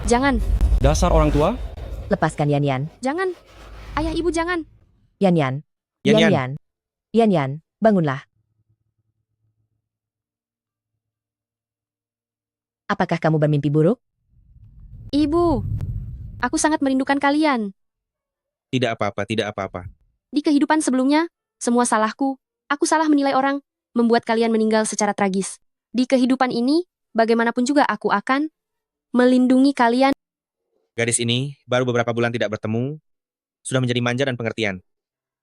Jangan. Dasar orang tua, Lepaskan Yan Yan. Jangan. Ayah ibu jangan. Yan Yan. Yan Yan Yan. Yan. Yan Yan, bangunlah. Apakah kamu bermimpi buruk? Ibu. Aku sangat merindukan kalian. Tidak apa-apa, tidak apa-apa. Di kehidupan sebelumnya, semua salahku. Aku salah menilai orang, membuat kalian meninggal secara tragis. Di kehidupan ini, bagaimanapun juga aku akan melindungi kalian. Gadis ini baru beberapa bulan tidak bertemu, sudah menjadi manja dan pengertian.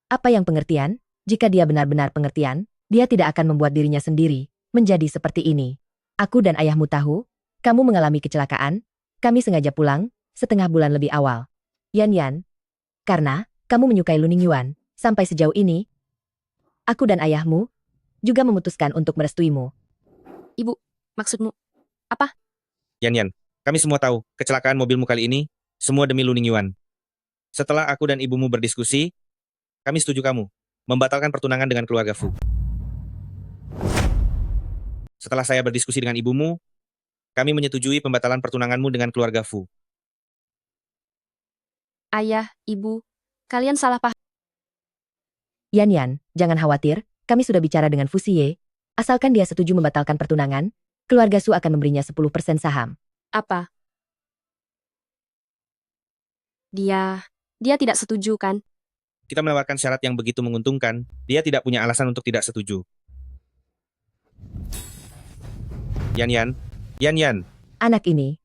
Apa yang pengertian? Jika dia benar-benar pengertian, dia tidak akan membuat dirinya sendiri menjadi seperti ini. Aku dan ayahmu tahu, kamu mengalami kecelakaan, kami sengaja pulang setengah bulan lebih awal. Yan, karena kamu menyukai Lu Ningyuan, sampai sejauh ini, aku dan ayahmu juga memutuskan untuk merestuimu. Ibu, maksudmu apa? Yan, kami semua tahu, kecelakaan mobilmu kali ini, semua demi Lu Ningyuan. Setelah aku dan ibumu berdiskusi, kami setuju kamu membatalkan pertunangan dengan keluarga Fu. Setelah saya berdiskusi dengan ibumu, kami menyetujui pembatalan pertunanganmu dengan keluarga Fu. Ayah, ibu, kalian salah paham. Yan, jangan khawatir, kami sudah bicara dengan Fu Xie. Asalkan dia setuju membatalkan pertunangan, keluarga Su akan memberinya 10% saham. Apa? Dia tidak setuju kan? Kita menawarkan syarat yang begitu menguntungkan, dia tidak punya alasan untuk tidak setuju. Yan. Anak ini.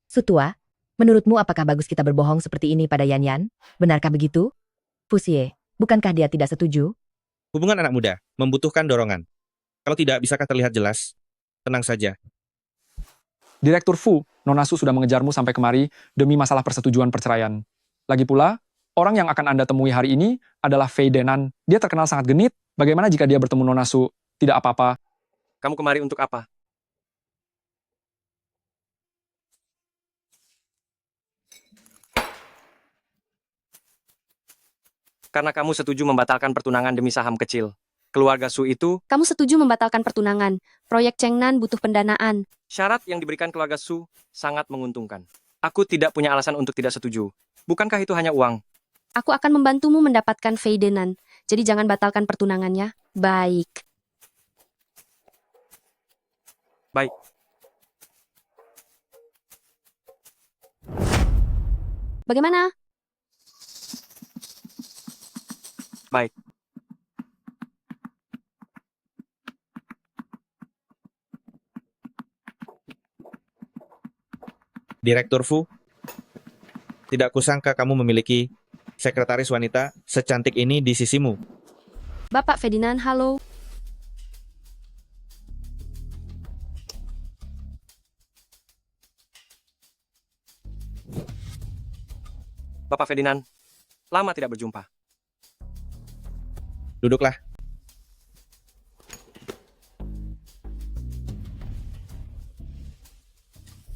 Sutua, menurutmu apakah bagus kita berbohong seperti ini pada Yan? Benarkah begitu? Fu Xie, bukankah dia tidak setuju? Hubungan anak muda membutuhkan dorongan. Kalau tidak, bisakah terlihat jelas? Tenang saja. Direktur Fu, Nona Su sudah mengejarmu sampai kemari demi masalah persetujuan perceraian. Lagi pula, orang yang akan Anda temui hari ini adalah Fei Denan. Dia terkenal sangat genit. Bagaimana jika dia bertemu Nona Su? Tidak apa-apa. Kamu kemari untuk apa? Karena kamu setuju membatalkan pertunangan demi saham kecil. Keluarga Su itu... Kamu setuju membatalkan pertunangan. Proyek Chengnan butuh pendanaan. Syarat yang diberikan keluarga Su sangat menguntungkan. Aku tidak punya alasan untuk tidak setuju. Bukankah itu hanya uang? Aku akan membantumu mendapatkan Fei Denan. Jadi jangan batalkan pertunangannya. Baik. Baik. Bagaimana? Baik. Direktur Fu, tidak kusangka kamu memiliki sekretaris wanita secantik ini di sisimu. Bapak Ferdinand, halo. Bapak Ferdinand, lama tidak berjumpa. Duduklah.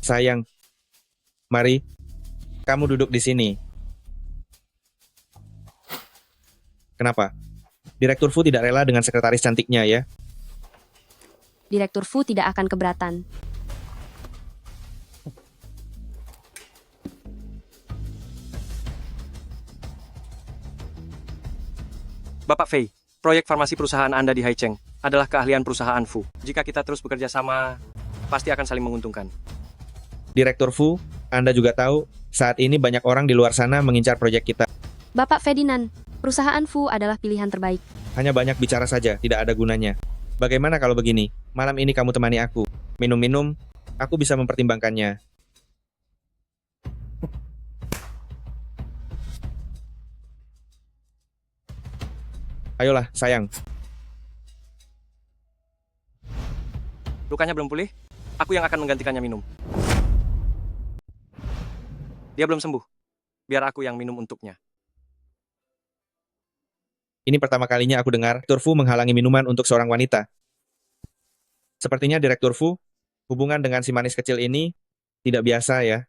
Sayang, mari, kamu duduk di sini. Kenapa? Direktur Fu tidak rela dengan sekretaris cantiknya ya? Direktur Fu tidak akan keberatan. Bapak Fei, proyek farmasi perusahaan Anda di Haicheng adalah keahlian perusahaan Fu. Jika kita terus bekerja sama, pasti akan saling menguntungkan. Direktur Fu, Anda juga tahu, saat ini banyak orang di luar sana mengincar proyek kita. Bapak Ferdinand, perusahaan Fu adalah pilihan terbaik. Hanya banyak bicara saja, tidak ada gunanya. Bagaimana kalau begini, malam ini kamu temani aku. Minum-minum, aku bisa mempertimbangkannya. Ayolah, sayang. Lukanya belum pulih, aku yang akan menggantikannya minum. Dia belum sembuh. Biar aku yang minum untuknya. Ini pertama kalinya aku dengar Direktur Fu menghalangi minuman untuk seorang wanita. Sepertinya Direktur Fu, hubungan dengan si manis kecil ini tidak biasa ya.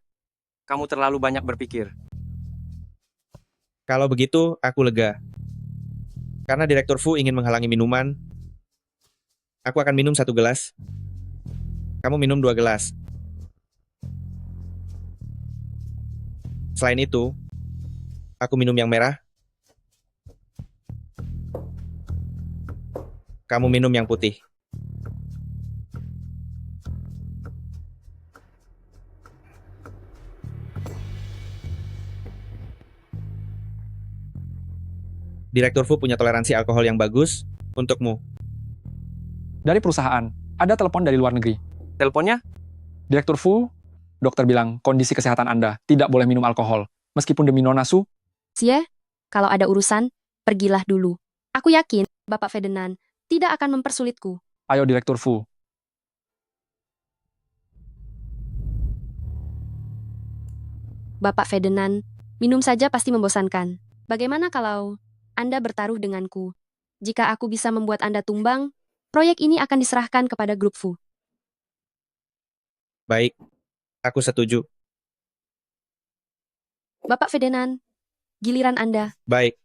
Kamu terlalu banyak berpikir. Kalau begitu, aku lega. Karena Direktur Fu ingin menghalangi minuman, aku akan minum 1 gelas. Kamu minum 2 gelas. Selain itu, aku minum yang merah. Kamu minum yang putih. Direktur Fu punya toleransi alkohol yang bagus untukmu. Dari perusahaan, ada telepon dari luar negeri. Teleponnya? Direktur Fu, dokter bilang kondisi kesehatan Anda tidak boleh minum alkohol. Meskipun demi Nona Su, Xie, kalau ada urusan, pergilah dulu. Aku yakin, Bapak Ferdinand tidak akan mempersulitku. Ayo Direktur Fu. Bapak Ferdinand, minum saja pasti membosankan. Bagaimana kalau Anda bertaruh denganku? Jika aku bisa membuat Anda tumbang, proyek ini akan diserahkan kepada grup Fu. Baik, aku setuju. Bapak Ferdinand, giliran Anda. Baik.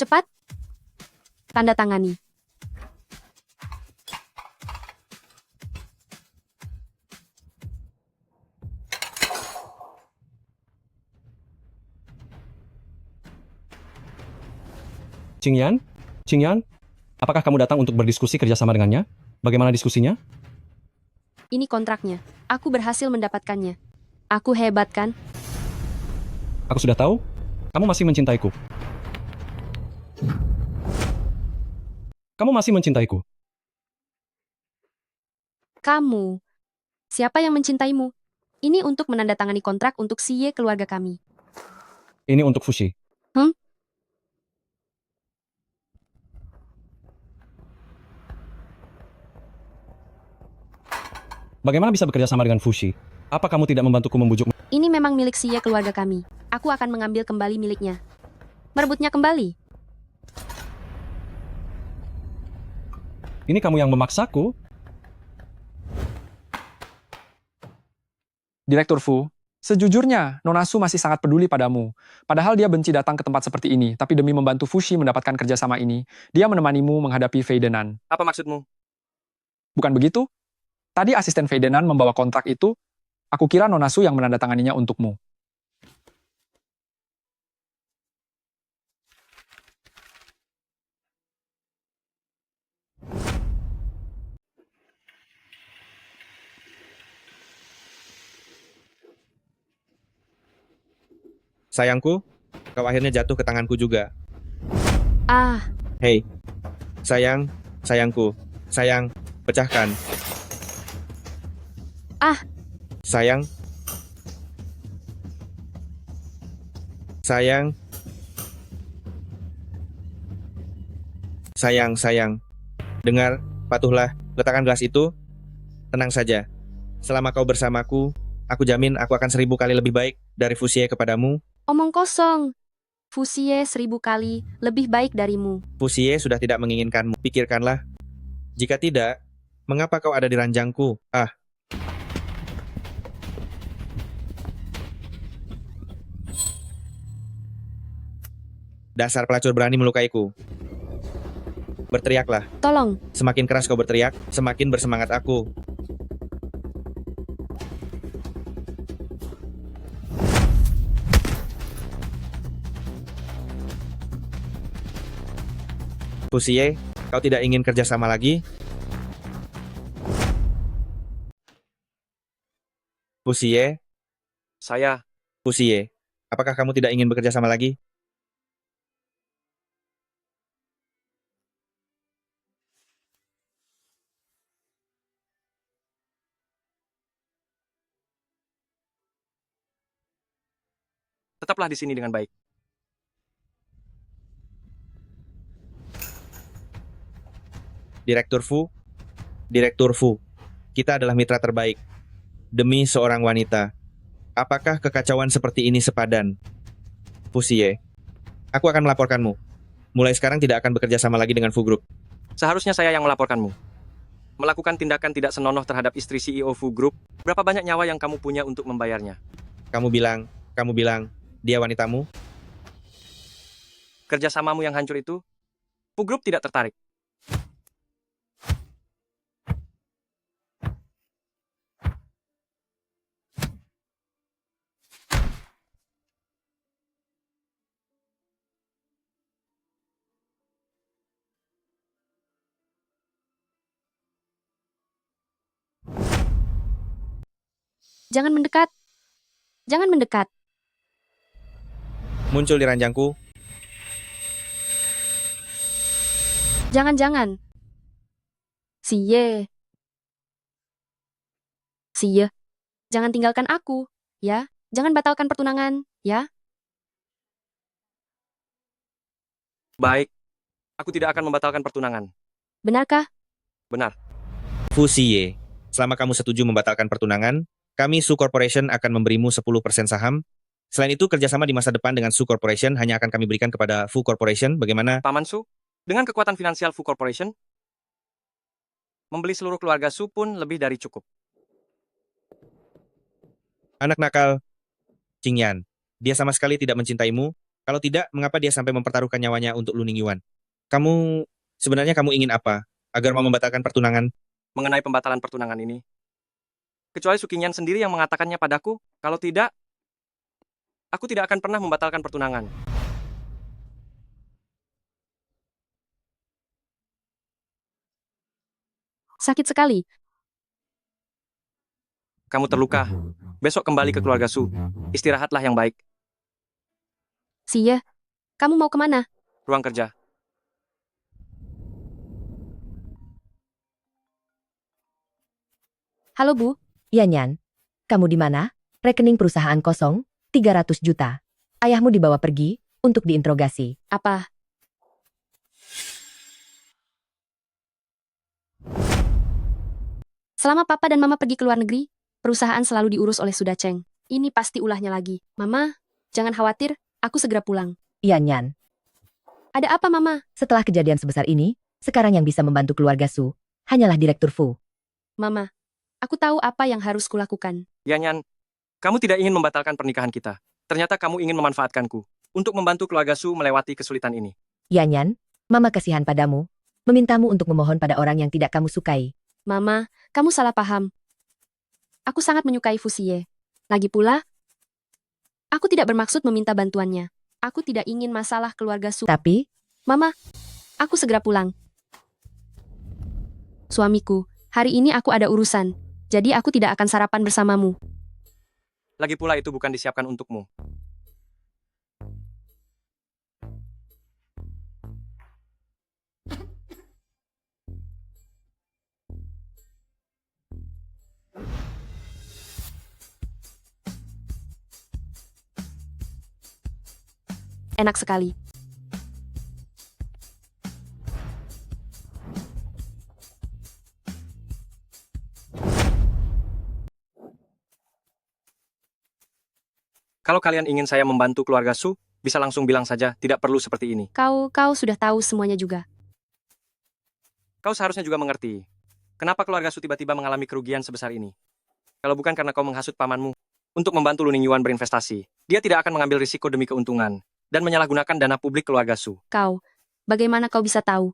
Cepat. Tanda tangani. Qingyan, apakah kamu datang untuk berdiskusi kerjasama dengannya? Bagaimana diskusinya? Ini kontraknya. Aku berhasil mendapatkannya. Aku hebat kan? Aku sudah tahu, kamu masih mencintaiku. Kamu masih mencintaiku. Kamu. Siapa yang mencintaimu? Ini untuk menandatangani kontrak untuk Xie keluarga kami. Ini untuk Fushi. Bagaimana bisa bekerja sama dengan Fushi? Apa kamu tidak membantuku membujuk? Ini memang milik Xie keluarga kami. Aku akan mengambil kembali miliknya. Merebutnya kembali. Ini kamu yang memaksaku? Direktur Fu, sejujurnya, Nona Su masih sangat peduli padamu. Padahal dia benci datang ke tempat seperti ini, tapi demi membantu Fushi mendapatkan kerjasama ini, dia menemanimu menghadapi Ferdinand. Apa maksudmu? Bukan begitu? Tadi asisten Ferdinand membawa kontrak itu, aku kira Nona Su yang menandatanganinya untukmu. Sayangku, kau akhirnya jatuh ke tanganku juga. Ah, Hei, sayangku, sayang, pecahkan. Ah. Sayang. Sayang. Dengar, patuhlah, letakkan gelas itu. Tenang saja. Selama kau bersamaku, aku jamin aku akan 1000 kali lebih baik dari Fusie kepadamu. omong kosong. Fusie 1000 kali lebih baik darimu. Fusie sudah tidak menginginkanmu. Pikirkanlah. Jika tidak, mengapa kau ada di ranjangku? Ah. Dasar pelacur berani melukaiku. Berteriaklah. Tolong. Semakin keras kau berteriak, semakin bersemangat aku. Fusie, kau tidak ingin kerjasama lagi? Fusie? Saya. Fusie, apakah kamu tidak ingin bekerja sama lagi? Tetaplah di sini dengan baik. Direktur Fu, kita adalah mitra terbaik. Demi seorang wanita, apakah kekacauan seperti ini sepadan? Fusie, aku akan melaporkanmu. Mulai sekarang tidak akan bekerja sama lagi dengan Fu Group. Seharusnya saya yang melaporkanmu. Melakukan tindakan tidak senonoh terhadap istri CEO Fu Group, berapa banyak nyawa yang kamu punya untuk membayarnya? Kamu bilang, dia wanitamu? Kerjasamamu yang hancur itu, Fu Group tidak tertarik. Jangan mendekat. Jangan mendekat. muncul di ranjangku. Jangan-jangan. Siye. Siye. Jangan tinggalkan aku, ya. Jangan batalkan pertunangan, ya. Baik. Aku tidak akan membatalkan pertunangan. Benarkah? Benar. Fu Xie, selama kamu setuju membatalkan pertunangan, kami Su Corporation akan memberimu 10% saham. Selain itu, kerjasama di masa depan dengan Su Corporation hanya akan kami berikan kepada Fu Corporation. Bagaimana? Paman Su, dengan kekuatan finansial Fu Corporation, membeli seluruh keluarga Su pun lebih dari cukup. Anak nakal, Qingyan. Dia sama sekali tidak mencintaimu. Kalau tidak, mengapa dia sampai mempertaruhkan nyawanya untuk Lu Ningyuan? Sebenarnya kamu ingin apa? Agar mau membatalkan pertunangan? Mengenai pembatalan pertunangan ini, kecuali Sukinyan sendiri yang mengatakannya padaku, kalau tidak, aku tidak akan pernah membatalkan pertunangan. Sakit sekali. Kamu terluka. Besok kembali ke keluarga Su. Istirahatlah yang baik. Siye, kamu mau kemana? Ruang kerja. Halo Bu. Ya Nyan. Kamu di mana? Rekening perusahaan kosong, 300 juta. Ayahmu dibawa pergi untuk diinterogasi. Apa? Selama Papa dan Mama pergi ke luar negeri, perusahaan selalu diurus oleh Suda Cheng. Ini pasti ulahnya lagi. Mama, jangan khawatir, aku segera pulang. Iya Nyan. Ada apa Mama? Setelah kejadian sebesar ini, sekarang yang bisa membantu keluarga Su hanyalah Direktur Fu. Mama, aku tahu apa yang harus kulakukan. Yanyan, kamu tidak ingin membatalkan pernikahan kita. Ternyata kamu ingin memanfaatkanku untuk membantu keluarga Su melewati kesulitan ini. Ya Nyan, Mama kasihan padamu, memintamu untuk memohon pada orang yang tidak kamu sukai. Mama, kamu salah paham. Aku sangat menyukai Fu Xie. Lagi pula, aku tidak bermaksud meminta bantuannya. Aku tidak ingin masalah keluarga Su. Tapi, Mama, aku segera pulang. Suamiku, hari ini aku ada urusan, jadi aku tidak akan sarapan bersamamu. Lagi pula itu bukan disiapkan untukmu. Enak sekali. Kalau kalian ingin saya membantu keluarga Su, bisa langsung bilang saja, tidak perlu seperti ini. Kau sudah tahu semuanya juga. Kau seharusnya juga mengerti. Kenapa keluarga Su tiba-tiba mengalami kerugian sebesar ini? Kalau bukan karena kau menghasut pamanmu untuk membantu Lu Ningyuan berinvestasi, dia tidak akan mengambil risiko demi keuntungan dan menyalahgunakan dana publik keluarga Su. Bagaimana kau bisa tahu?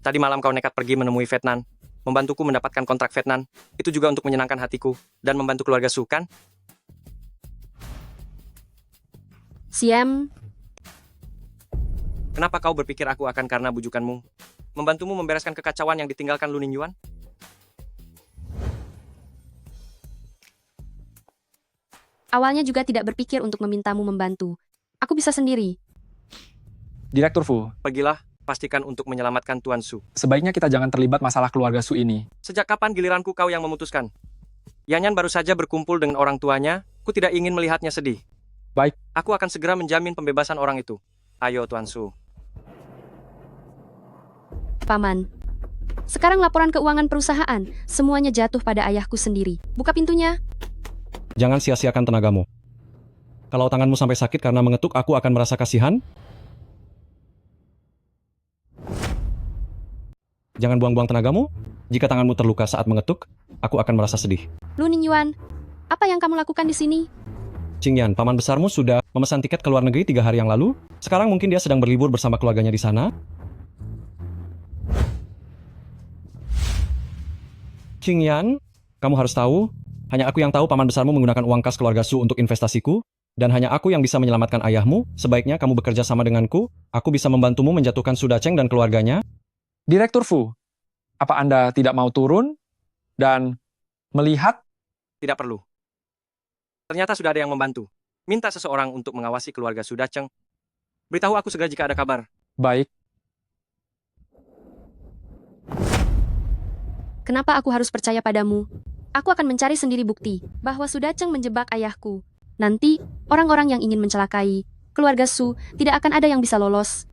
Tadi malam kau nekat pergi menemui Vietnam, membantuku mendapatkan kontrak Vietnam, itu juga untuk menyenangkan hatiku dan membantu keluarga Su, kan? Siem, Kenapa kau berpikir aku akan karena bujukanmu membantumu membereskan kekacauan yang ditinggalkan Lu Ningyuan? awalnya juga tidak berpikir untuk memintamu membantu. Aku bisa sendiri. Direktur Fu, Pergilah, pastikan untuk menyelamatkan Tuan Su. sebaiknya kita jangan terlibat masalah keluarga Su ini. Sejak kapan giliranku kau yang memutuskan? Yanyan baru saja berkumpul dengan orang tuanya, ku tidak ingin melihatnya sedih. Baik. Aku akan segera menjamin pembebasan orang itu. Ayo Tuan Su. Paman. Sekarang laporan keuangan perusahaan, semuanya jatuh pada ayahku sendiri. Buka pintunya. Jangan sia-siakan tenagamu. Kalau tanganmu sampai sakit karena mengetuk, aku akan merasa kasihan. Jangan buang-buang tenagamu. Jika tanganmu terluka saat mengetuk, aku akan merasa sedih. Lu Ningyuan, apa yang kamu lakukan di sini? Qingyan, paman besarmu sudah memesan tiket ke luar negeri 3 hari yang lalu. Sekarang mungkin dia sedang berlibur bersama keluarganya di sana. Qingyan, kamu harus tahu, hanya aku yang tahu paman besarmu menggunakan uang kas keluarga Su untuk investasiku, dan hanya aku yang bisa menyelamatkan ayahmu. Sebaiknya kamu bekerja sama denganku, aku bisa membantumu menjatuhkan Su Dacheng dan keluarganya. Direktur Fu, apa Anda tidak mau turun dan melihat? Tidak perlu. Ternyata sudah ada yang membantu. Minta seseorang untuk mengawasi keluarga Su Dacheng. Beritahu aku segera jika ada kabar. Baik, Kenapa aku harus percaya padamu? Aku akan mencari sendiri bukti bahwa Su Dacheng menjebak ayahku. Nanti, orang-orang yang ingin mencelakai keluarga Su tidak akan ada yang bisa lolos.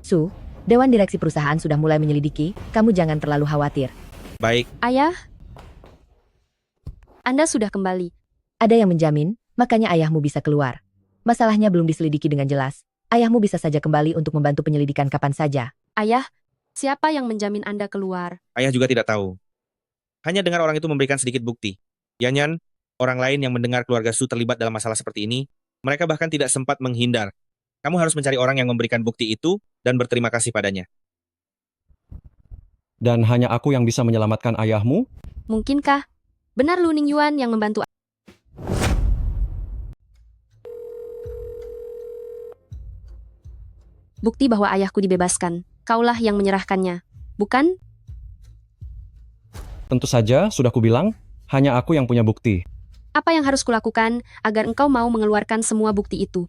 Su, Dewan Direksi perusahaan sudah mulai menyelidiki, kamu jangan terlalu khawatir. Baik, Ayah, Anda sudah kembali. Ada yang menjamin, makanya ayahmu bisa keluar. Masalahnya belum diselidiki dengan jelas. Ayahmu bisa saja kembali untuk membantu penyelidikan kapan saja. Ayah, siapa yang menjamin Anda keluar? ayah juga tidak tahu. Hanya dengar orang itu memberikan sedikit bukti. Yanyan, orang lain yang mendengar keluarga Su terlibat dalam masalah seperti ini, mereka bahkan tidak sempat menghindar. Kamu harus mencari orang yang memberikan bukti itu dan berterima kasih padanya. Dan hanya aku yang bisa menyelamatkan ayahmu? Mungkinkah benar Lu Ningyuan yang membantu? Bukti bahwa ayahku dibebaskan. Kaulah yang menyerahkannya, bukan? Tentu saja, sudah kubilang, hanya aku yang punya bukti. Apa yang harus kulakukan agar engkau mau mengeluarkan semua bukti itu?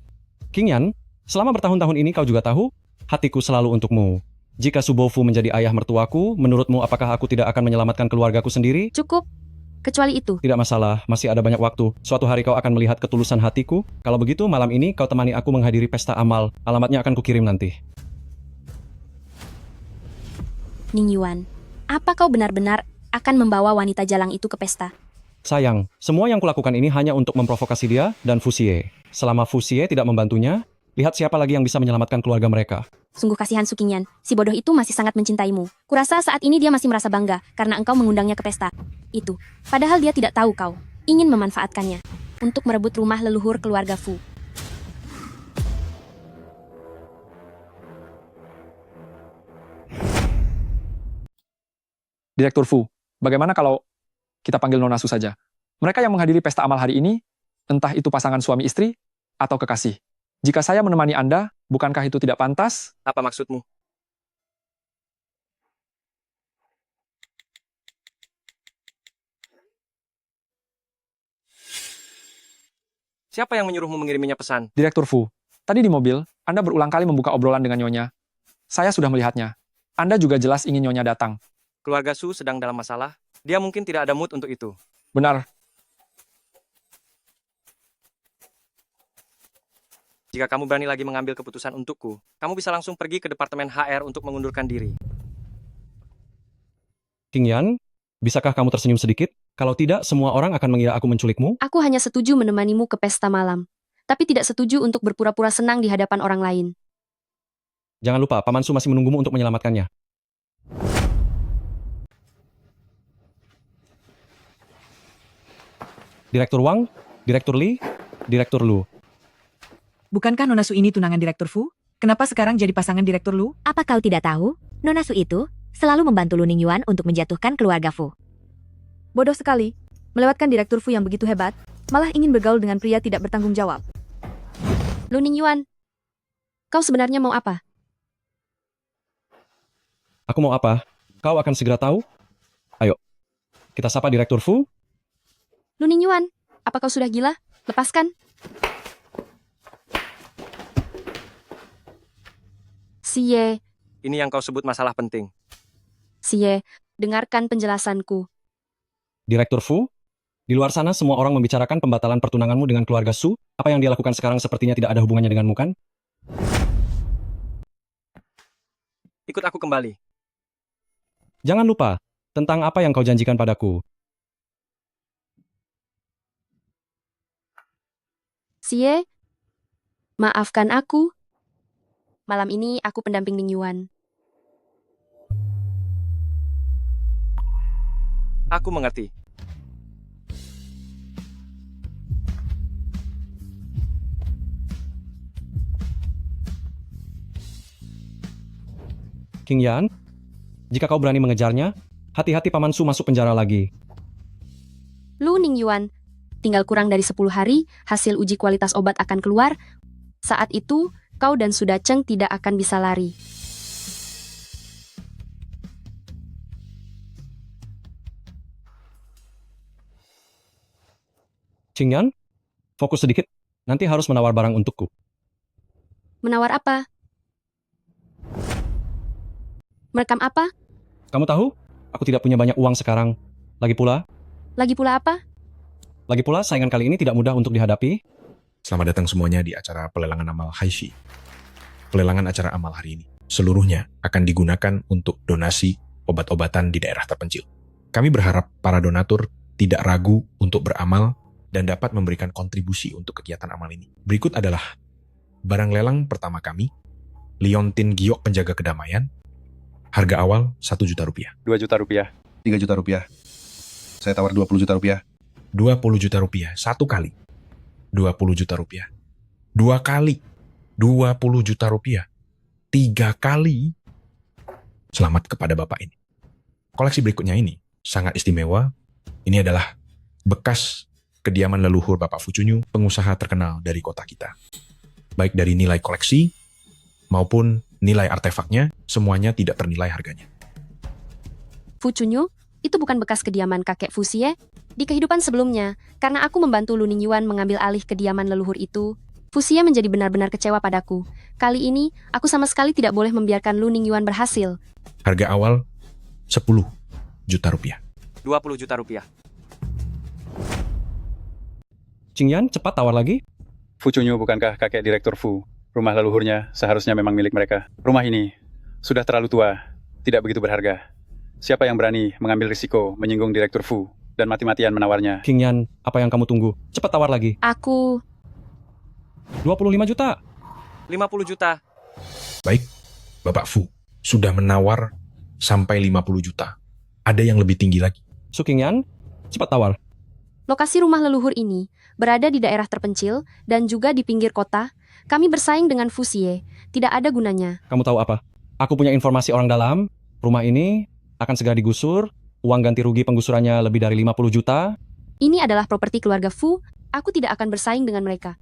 King Yan, selama bertahun-tahun ini kau juga tahu, hatiku selalu untukmu. Jika Su Bofu menjadi ayah mertuaku, menurutmu apakah aku tidak akan menyelamatkan keluargaku sendiri? Cukup. Kecuali itu. Tidak masalah, masih ada banyak waktu. Suatu hari kau akan melihat ketulusan hatiku. Kalau begitu, malam ini kau temani aku menghadiri pesta amal. Alamatnya akan kukirim nanti. Ningyuan, apa kau benar-benar akan membawa wanita jalang itu ke pesta? Sayang, semua yang kulakukan ini hanya untuk memprovokasi dia dan Fusie. Selama Fusie tidak membantunya, lihat siapa lagi yang bisa menyelamatkan keluarga mereka. Sungguh kasihan Sukinyan, si bodoh itu masih sangat mencintaimu. Kurasa saat ini dia masih merasa bangga karena engkau mengundangnya ke pesta. Itu, padahal dia tidak tahu kau ingin memanfaatkannya untuk merebut rumah leluhur keluarga Fu. Direktur Fu, bagaimana kalau kita panggil Nona Su saja? Mereka yang menghadiri pesta amal hari ini, entah itu pasangan suami istri atau kekasih. Jika saya menemani Anda, bukankah itu tidak pantas? Apa maksudmu? Siapa yang menyuruhmu mengiriminya pesan? Direktur Fu, tadi di mobil, Anda berulang kali membuka obrolan dengan Nyonya. Saya sudah melihatnya. Anda juga jelas ingin Nyonya datang. Keluarga Su sedang dalam masalah. Dia mungkin tidak ada mood untuk itu. Benar. Jika kamu berani lagi mengambil keputusan untukku, kamu bisa langsung pergi ke Departemen HR untuk mengundurkan diri. King Yan, bisakah kamu tersenyum sedikit? Kalau tidak, semua orang akan mengira aku menculikmu. Aku hanya setuju menemanimu ke pesta malam, tapi tidak setuju untuk berpura-pura senang di hadapan orang lain. Jangan lupa, Paman Su masih menunggumu untuk menyelamatkannya. Direktur Wang, Direktur Li, Direktur Lu. Bukankah Nona Su ini tunangan Direktur Fu? Kenapa sekarang jadi pasangan Direktur Lu? Apa kau tidak tahu? Nona Su itu selalu membantu Lu Ningyuan untuk menjatuhkan keluarga Fu. Bodoh sekali. Melewatkan Direktur Fu yang begitu hebat, malah ingin bergaul dengan pria tidak bertanggung jawab. Lu Ningyuan, kau sebenarnya mau apa? Aku mau apa? Kau akan segera tahu. Ayo, kita sapa Direktur Fu. Lu Ningyuan, apa kau sudah gila? Lepaskan. Siye, Ini yang kau sebut masalah penting. Siye, dengarkan penjelasanku. Direktur Fu, di luar sana semua orang membicarakan pembatalan pertunanganmu dengan keluarga Su. Apa yang dia lakukan sekarang sepertinya tidak ada hubungannya denganmu, kan? Ikut aku kembali. Jangan lupa, tentang apa yang kau janjikan padaku. Siye, maafkan aku. Malam ini aku pendamping Ningyuan. Aku mengerti. King Yan, jika kau berani mengejarnya, hati-hati Paman Su masuk penjara lagi. Lu Ningyuan, tinggal kurang dari 10 hari, hasil uji kualitas obat akan keluar. Saat itu, kau dan Su Dacheng tidak akan bisa lari. King Yan, Fokus sedikit, nanti harus menawar barang untukku. Menawar apa? Merekam apa? Kamu tahu, aku tidak punya banyak uang sekarang. Lagi pula apa? Lagi pula, saingan kali ini tidak mudah untuk dihadapi. Selamat datang semuanya di acara pelelangan amal Haishi. Pelelangan acara amal hari ini, seluruhnya akan digunakan untuk donasi obat-obatan di daerah terpencil. Kami berharap para donatur tidak ragu untuk beramal dan dapat memberikan kontribusi untuk kegiatan amal ini. Berikut adalah barang lelang pertama kami, Liontin Giok Penjaga Kedamaian. Harga awal 1 juta rupiah. 2 juta rupiah. 3 juta rupiah. Saya tawar 20 juta rupiah. 20 juta rupiah, 1 kali. 20 juta rupiah. 2 kali. 20 juta rupiah. 3 kali. Selamat kepada Bapak ini. Koleksi berikutnya ini sangat istimewa. Ini adalah bekas kediaman leluhur Bapak Fucunyu, pengusaha terkenal dari kota kita. Baik dari nilai koleksi maupun nilai artefaknya, semuanya tidak ternilai harganya. Fucunyu, itu bukan bekas kediaman kakek Fusie. Di kehidupan sebelumnya, karena aku membantu Lu Ningyuan mengambil alih kediaman leluhur itu, Fusie menjadi benar-benar kecewa padaku. Kali ini, aku sama sekali tidak boleh membiarkan Lu Ningyuan berhasil. Harga awal 10 juta rupiah. 20 juta rupiah. Qingyan, cepat tawar lagi. Fucunyu bukankah kakek Direktur Fu? Rumah leluhurnya seharusnya memang milik mereka. Rumah ini sudah terlalu tua, tidak begitu berharga. Siapa yang berani mengambil risiko menyinggung Direktur Fu dan mati-matian menawarnya? Qingyan, apa yang kamu tunggu? Cepat tawar lagi. Aku 25 juta. 50 juta. Baik, Bapak Fu sudah menawar sampai 50 juta. Ada yang lebih tinggi lagi. Su Qingyan, cepat tawar. Lokasi rumah leluhur ini berada di daerah terpencil dan juga di pinggir kota. Kami bersaing dengan Fusie. Tidak ada gunanya. Kamu tahu apa? Aku punya informasi orang dalam. Rumah ini akan segera digusur. Uang ganti rugi penggusurannya lebih dari 50 juta. Ini adalah properti keluarga Fu. Aku tidak akan bersaing dengan mereka.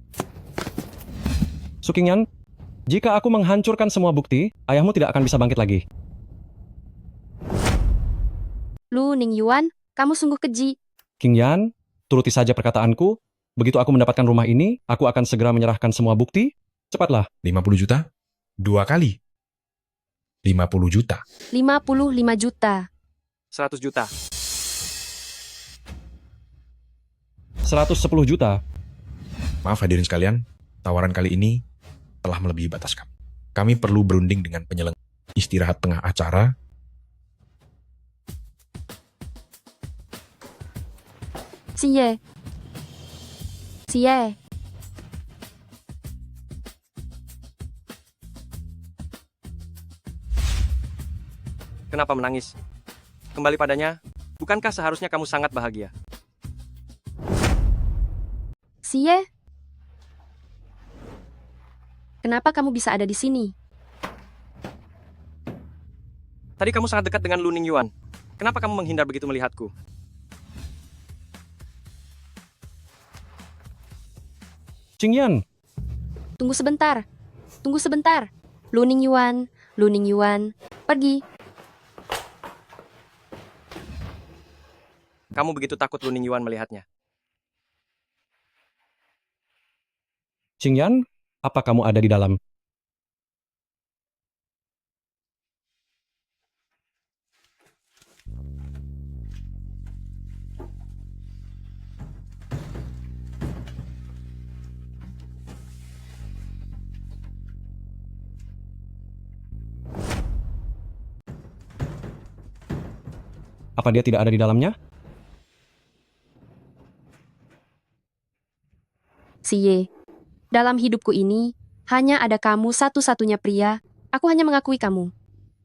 Su Qingyan, jika aku menghancurkan semua bukti, ayahmu tidak akan bisa bangkit lagi. Lu Ningyuan, kamu sungguh keji. Qingyan, turuti saja perkataanku. Begitu aku mendapatkan rumah ini, aku akan segera menyerahkan semua bukti. Cepatlah. 50 juta? 2 kali. 50 juta. 55 juta. 100 juta. 110 juta. Maaf hadirin sekalian, tawaran kali ini telah melebihi batas kami. Kami perlu berunding dengan penyelenggara. Istirahat tengah acara. Siye. Siye. Kenapa menangis? Kembali padanya, bukankah seharusnya kamu sangat bahagia? Siye. Kenapa kamu bisa ada di sini? Tadi kamu sangat dekat dengan Lu Ningyuan. Kenapa kamu menghindar begitu melihatku? Qingyan. Tunggu sebentar. Tunggu sebentar. Lu Ningyuan, pergi. Kamu begitu takut Lu Ningyuan melihatnya. Qingyan, apa kamu ada di dalam? Apa dia tidak ada di dalamnya? Siye. Dalam hidupku ini, hanya ada kamu satu-satunya pria. Aku hanya mengakui kamu.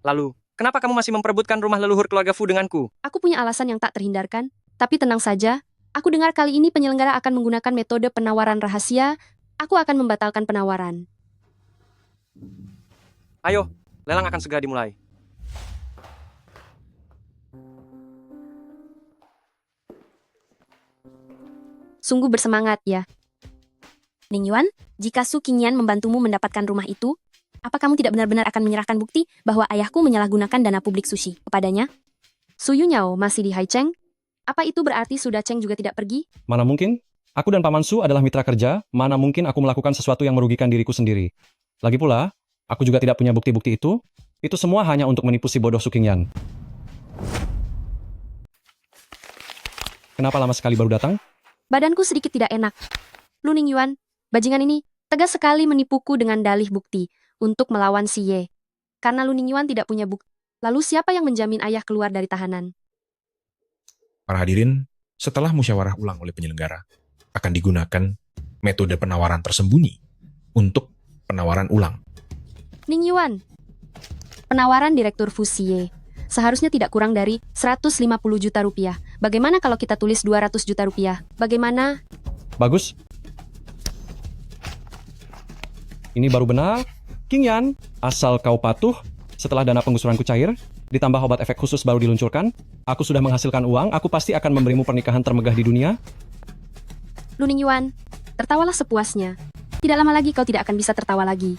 Lalu, kenapa kamu masih memperebutkan rumah leluhur keluarga Fu denganku? Aku punya alasan yang tak terhindarkan. Tapi tenang saja, aku dengar kali ini penyelenggara akan menggunakan metode penawaran rahasia. Aku akan membatalkan penawaran. Ayo, lelang akan segera dimulai. Sungguh bersemangat ya. Ningyuan, jika Su Qingyan membantumu mendapatkan rumah itu, apa kamu tidak benar-benar akan menyerahkan bukti bahwa ayahku menyalahgunakan dana publik sushi kepadanya? Su Yunyao masih di Haicheng? Apa itu berarti sudah Cheng juga tidak pergi? Mana mungkin? Aku dan Paman Su adalah mitra kerja, mana mungkin aku melakukan sesuatu yang merugikan diriku sendiri. Lagi pula, aku juga tidak punya bukti-bukti itu. Itu semua hanya untuk menipu si bodoh Su Qingyan. Kenapa lama sekali baru datang? Badanku sedikit tidak enak. Lu Ningyuan, bajingan ini tegas sekali menipuku dengan dalih bukti untuk melawan si Ye. Karena Lu Ningyuan tidak punya bukti. Lalu siapa yang menjamin ayah keluar dari tahanan? Para hadirin, setelah musyawarah ulang oleh penyelenggara, akan digunakan metode penawaran tersembunyi untuk penawaran ulang. Ningyuan, penawaran Direktur Fu Xie seharusnya tidak kurang dari 150 juta rupiah. Bagaimana kalau kita tulis 200 juta rupiah? Bagaimana? Bagus. Ini baru benar. Qingyan, asal kau patuh, setelah dana penggusuranku cair, ditambah obat efek khusus baru diluncurkan, aku sudah menghasilkan uang, aku pasti akan memberimu pernikahan termegah di dunia. Lu Ningyuan, tertawalah sepuasnya. Tidak lama lagi kau tidak akan bisa tertawa lagi.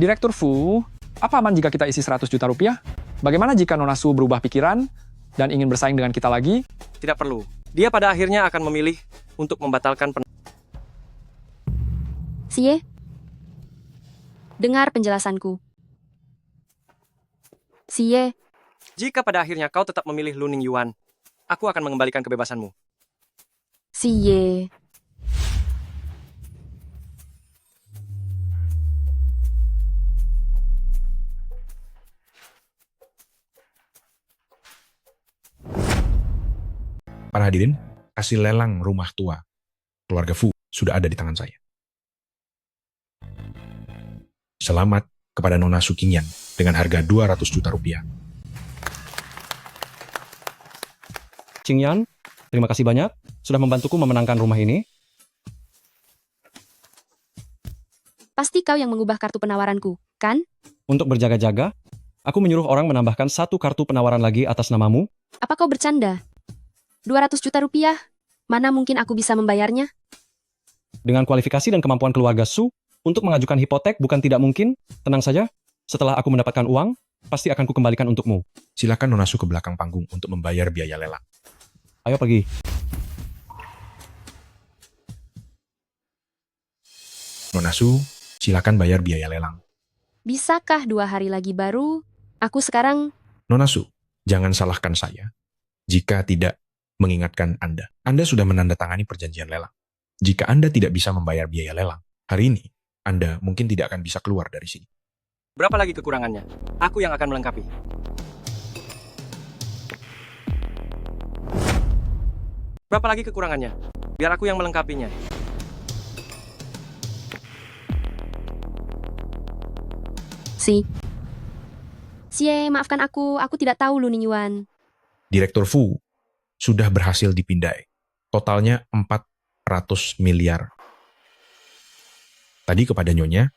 Direktur Fu, apa aman jika kita isi 100 juta rupiah? Bagaimana jika Nona Su berubah pikiran dan ingin bersaing dengan kita lagi? Tidak perlu. Dia pada akhirnya akan memilih untuk membatalkan Xie, dengar penjelasanku. Xie, Jika pada akhirnya kau tetap memilih Lu Ningyuan, aku akan mengembalikan kebebasanmu. Xie. Para hadirin, hasil lelang rumah tua keluarga Fu sudah ada di tangan saya. Selamat kepada Nona Su Qingyan dengan harga 200 juta rupiah. Qingyan, terima kasih banyak sudah membantuku memenangkan rumah ini. Pasti kau yang mengubah kartu penawaranku, kan? Untuk berjaga-jaga, aku menyuruh orang menambahkan 1 kartu penawaran lagi atas namamu. Apa kau bercanda? 200 juta rupiah? Mana mungkin aku bisa membayarnya? Dengan kualifikasi dan kemampuan keluarga Su, untuk mengajukan hipotek bukan tidak mungkin. Tenang saja, setelah aku mendapatkan uang, pasti akan kukembalikan untukmu. Silakan Nona Su ke belakang panggung untuk membayar biaya lelang. Ayo pergi. Nona Su, silakan bayar biaya lelang. Bisakah 2 hari lagi baru? Aku sekarang... Nona Su, jangan salahkan saya jika tidak mengingatkan Anda. Anda sudah menandatangani perjanjian lelang. Jika Anda tidak bisa membayar biaya lelang, hari ini Anda mungkin tidak akan bisa keluar dari sini. Berapa lagi kekurangannya? Aku yang akan melengkapi. Berapa lagi kekurangannya? Biar aku yang melengkapinya. Xie, maafkan aku tidak tahu Lu Ningyuan. Direktur Fu sudah berhasil dipindai. Totalnya 400 miliar. Tadi kepada Nyonya,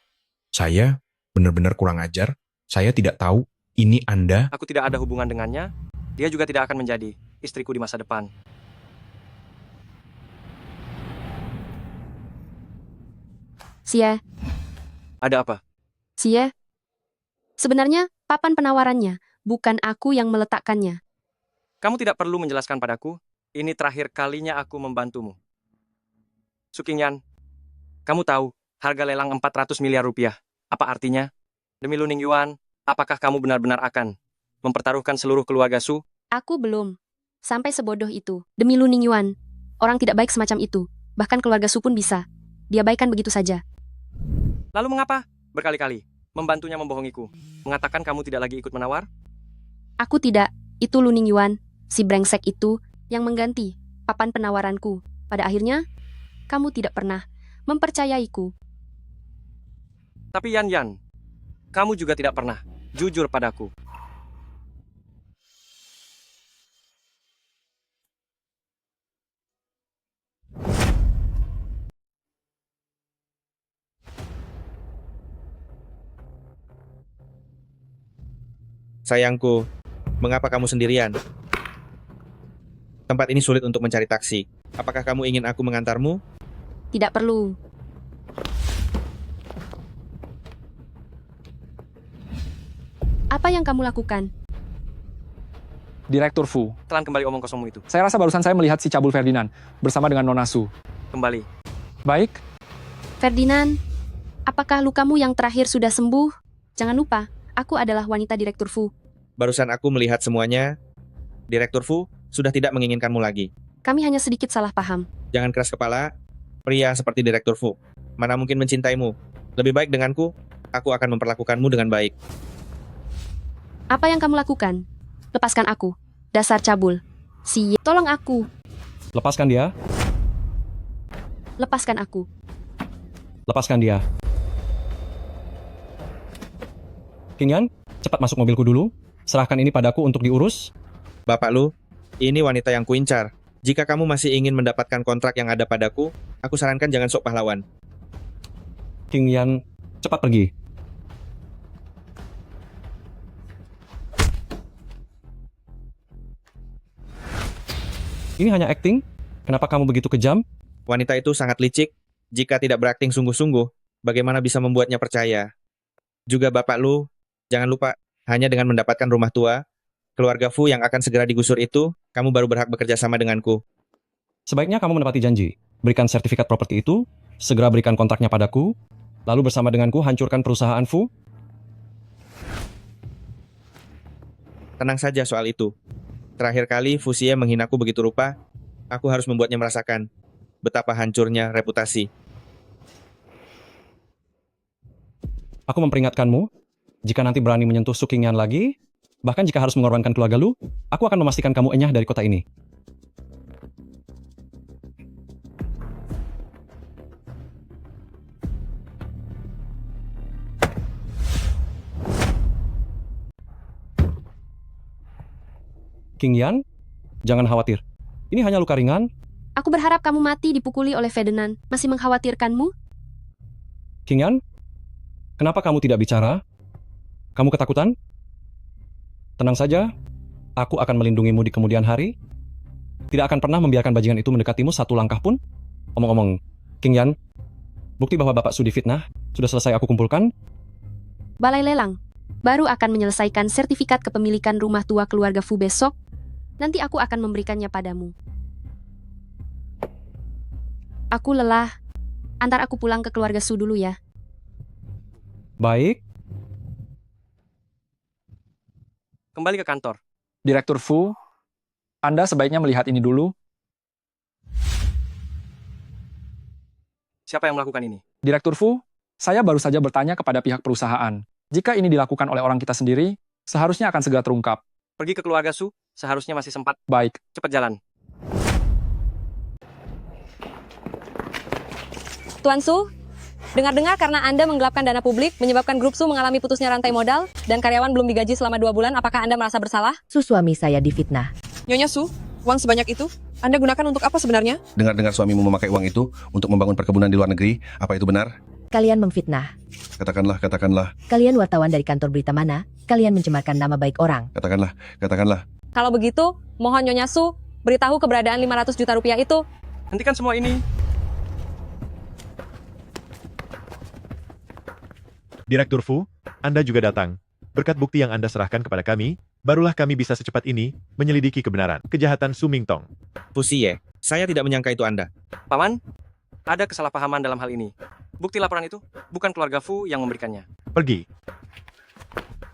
saya benar-benar kurang ajar. Saya tidak tahu ini Anda. Aku tidak ada hubungan dengannya. Dia juga tidak akan menjadi istriku di masa depan. Xie, Ada apa? Xie. Sebenarnya, papan penawarannya, bukan aku yang meletakkannya. Kamu tidak perlu menjelaskan padaku. Ini terakhir kalinya aku membantumu. Su Qingyan, kamu tahu harga lelang 400 miliar rupiah. Apa artinya? Demi Lu Ningyuan, apakah kamu benar-benar akan mempertaruhkan seluruh keluarga Su? Aku belum. Sampai sebodoh itu. Demi Lu Ningyuan, orang tidak baik semacam itu. Bahkan keluarga Su pun bisa. Diabaikan begitu saja. Lalu mengapa? Berkali-kali membantunya membohongiku. Mengatakan kamu tidak lagi ikut menawar? Aku tidak. Itu Lu Ningyuan, si brengsek itu, yang mengganti papan penawaranku. Pada akhirnya, kamu tidak pernah mempercayaiku. Tapi Yan, kamu juga tidak pernah jujur padaku. Sayangku, mengapa kamu sendirian? Tempat ini sulit untuk mencari taksi. Apakah kamu ingin aku mengantarmu? Tidak perlu. Apa yang kamu lakukan? Direktur Fu, Telan kembali omong kosongmu itu. saya rasa barusan saya melihat si cabul Ferdinand bersama dengan Nona Su. kembali. Baik, Ferdinand, apakah lukamu yang terakhir sudah sembuh? Jangan lupa, aku adalah wanita Direktur Fu. Barusan aku melihat semuanya. Direktur Fu sudah tidak menginginkanmu lagi. Kami hanya sedikit salah paham. Jangan keras kepala, pria seperti Direktur Fu. Mana mungkin mencintaimu? Lebih baik denganku, aku akan memperlakukanmu dengan baik. Apa yang kamu lakukan? Lepaskan aku. Dasar cabul. Tolong aku. Lepaskan dia. Lepaskan aku. Lepaskan dia. King Yan, cepat masuk mobilku dulu. Serahkan ini padaku untuk diurus. Bapak Lu, ini wanita yang kuincar. Jika kamu masih ingin mendapatkan kontrak yang ada padaku, aku sarankan jangan sok pahlawan. King Yan, cepat pergi. Ini hanya akting? Kenapa kamu begitu kejam? Wanita itu sangat licik. Jika tidak berakting sungguh-sungguh, bagaimana bisa membuatnya percaya? Juga Bapak Lu, jangan lupa, hanya dengan mendapatkan rumah tua, keluarga Fu yang akan segera digusur itu, kamu baru berhak bekerja sama denganku. Sebaiknya kamu menepati janji. Berikan sertifikat properti itu, segera berikan kontraknya padaku, lalu bersama denganku hancurkan perusahaan Fu. Tenang saja soal itu. Terakhir kali Fu Xie menghinaku begitu rupa, aku harus membuatnya merasakan betapa hancurnya reputasi. Aku memperingatkanmu, jika nanti berani menyentuh Su Qingyan lagi, bahkan jika harus mengorbankan keluarga Lu, aku akan memastikan kamu enyah dari kota ini. King Yan, jangan khawatir. Ini hanya luka ringan. Aku berharap kamu mati dipukuli oleh Ferdinand. Masih mengkhawatirkanmu? King Yan, kenapa kamu tidak bicara? Kamu ketakutan? Tenang saja, aku akan melindungimu di kemudian hari. Tidak akan pernah membiarkan bajingan itu mendekatimu satu langkah pun. Omong-omong, King Yan, bukti bahwa Bapak Su difitnah sudah selesai aku kumpulkan. Balai lelang baru akan menyelesaikan sertifikat kepemilikan rumah tua keluarga Fu besok. Nanti aku akan memberikannya padamu. Aku lelah. Antar aku pulang ke keluarga Su dulu ya. Baik. Kembali ke kantor. Direktur Fu, Anda sebaiknya melihat ini dulu. Siapa yang melakukan ini? Direktur Fu, saya baru saja bertanya kepada pihak perusahaan. Jika ini dilakukan oleh orang kita sendiri, seharusnya akan segera terungkap. Pergi ke keluarga Su, seharusnya masih sempat. Baik. Cepat jalan. Tuan Su, dengar-dengar karena Anda menggelapkan dana publik, menyebabkan grup Su mengalami putusnya rantai modal, dan karyawan belum digaji selama 2 bulan, apakah Anda merasa bersalah? Suami saya difitnah. Nyonya Su, uang sebanyak itu, Anda gunakan untuk apa sebenarnya? Dengar-dengar suamimu memakai uang itu untuk membangun perkebunan di luar negeri, apa itu benar? Kalian memfitnah. Katakanlah. Kalian wartawan dari kantor berita mana? Kalian mencemarkan nama baik orang. Katakanlah. Kalau begitu, mohon Nyonya Su, beritahu keberadaan 500 juta rupiah itu. Hentikan semua ini. Direktur Fu, Anda juga datang. Berkat bukti yang Anda serahkan kepada kami, barulah kami bisa secepat ini menyelidiki kebenaran kejahatan Su Mingtong. Fu Xie, saya tidak menyangka itu Anda. Paman, ada kesalahpahaman dalam hal ini. Bukti laporan itu bukan keluarga Fu yang memberikannya. Pergi.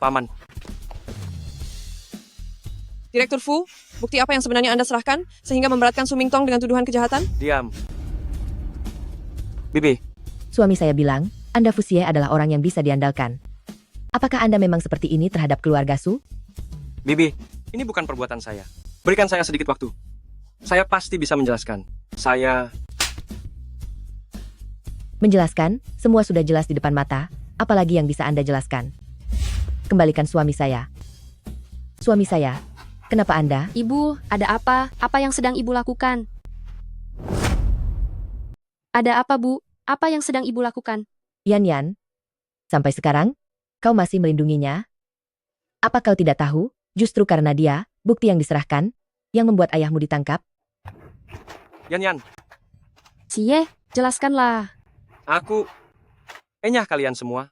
Paman. Direktur Fu, bukti apa yang sebenarnya Anda serahkan sehingga memberatkan Su Mingtong dengan tuduhan kejahatan? Diam. Bibi. Suami saya bilang, Anda Fu Xie adalah orang yang bisa diandalkan. Apakah Anda memang seperti ini terhadap keluarga Su? Bibi, ini bukan perbuatan saya. Berikan saya sedikit waktu. Saya pasti bisa menjelaskan. Saya... Menjelaskan, semua sudah jelas di depan mata, apalagi yang bisa Anda jelaskan. Kembalikan suami saya. Suami saya, kenapa Anda? Ibu, ada apa? Apa yang sedang Ibu lakukan? Ada apa, Bu? Apa yang sedang Ibu lakukan? Yan, sampai sekarang, kau masih melindunginya? Apa kau tidak tahu, justru karena dia, bukti yang diserahkan, yang membuat ayahmu ditangkap? Yan. Xie, jelaskanlah. Aku... Enyah kalian semua.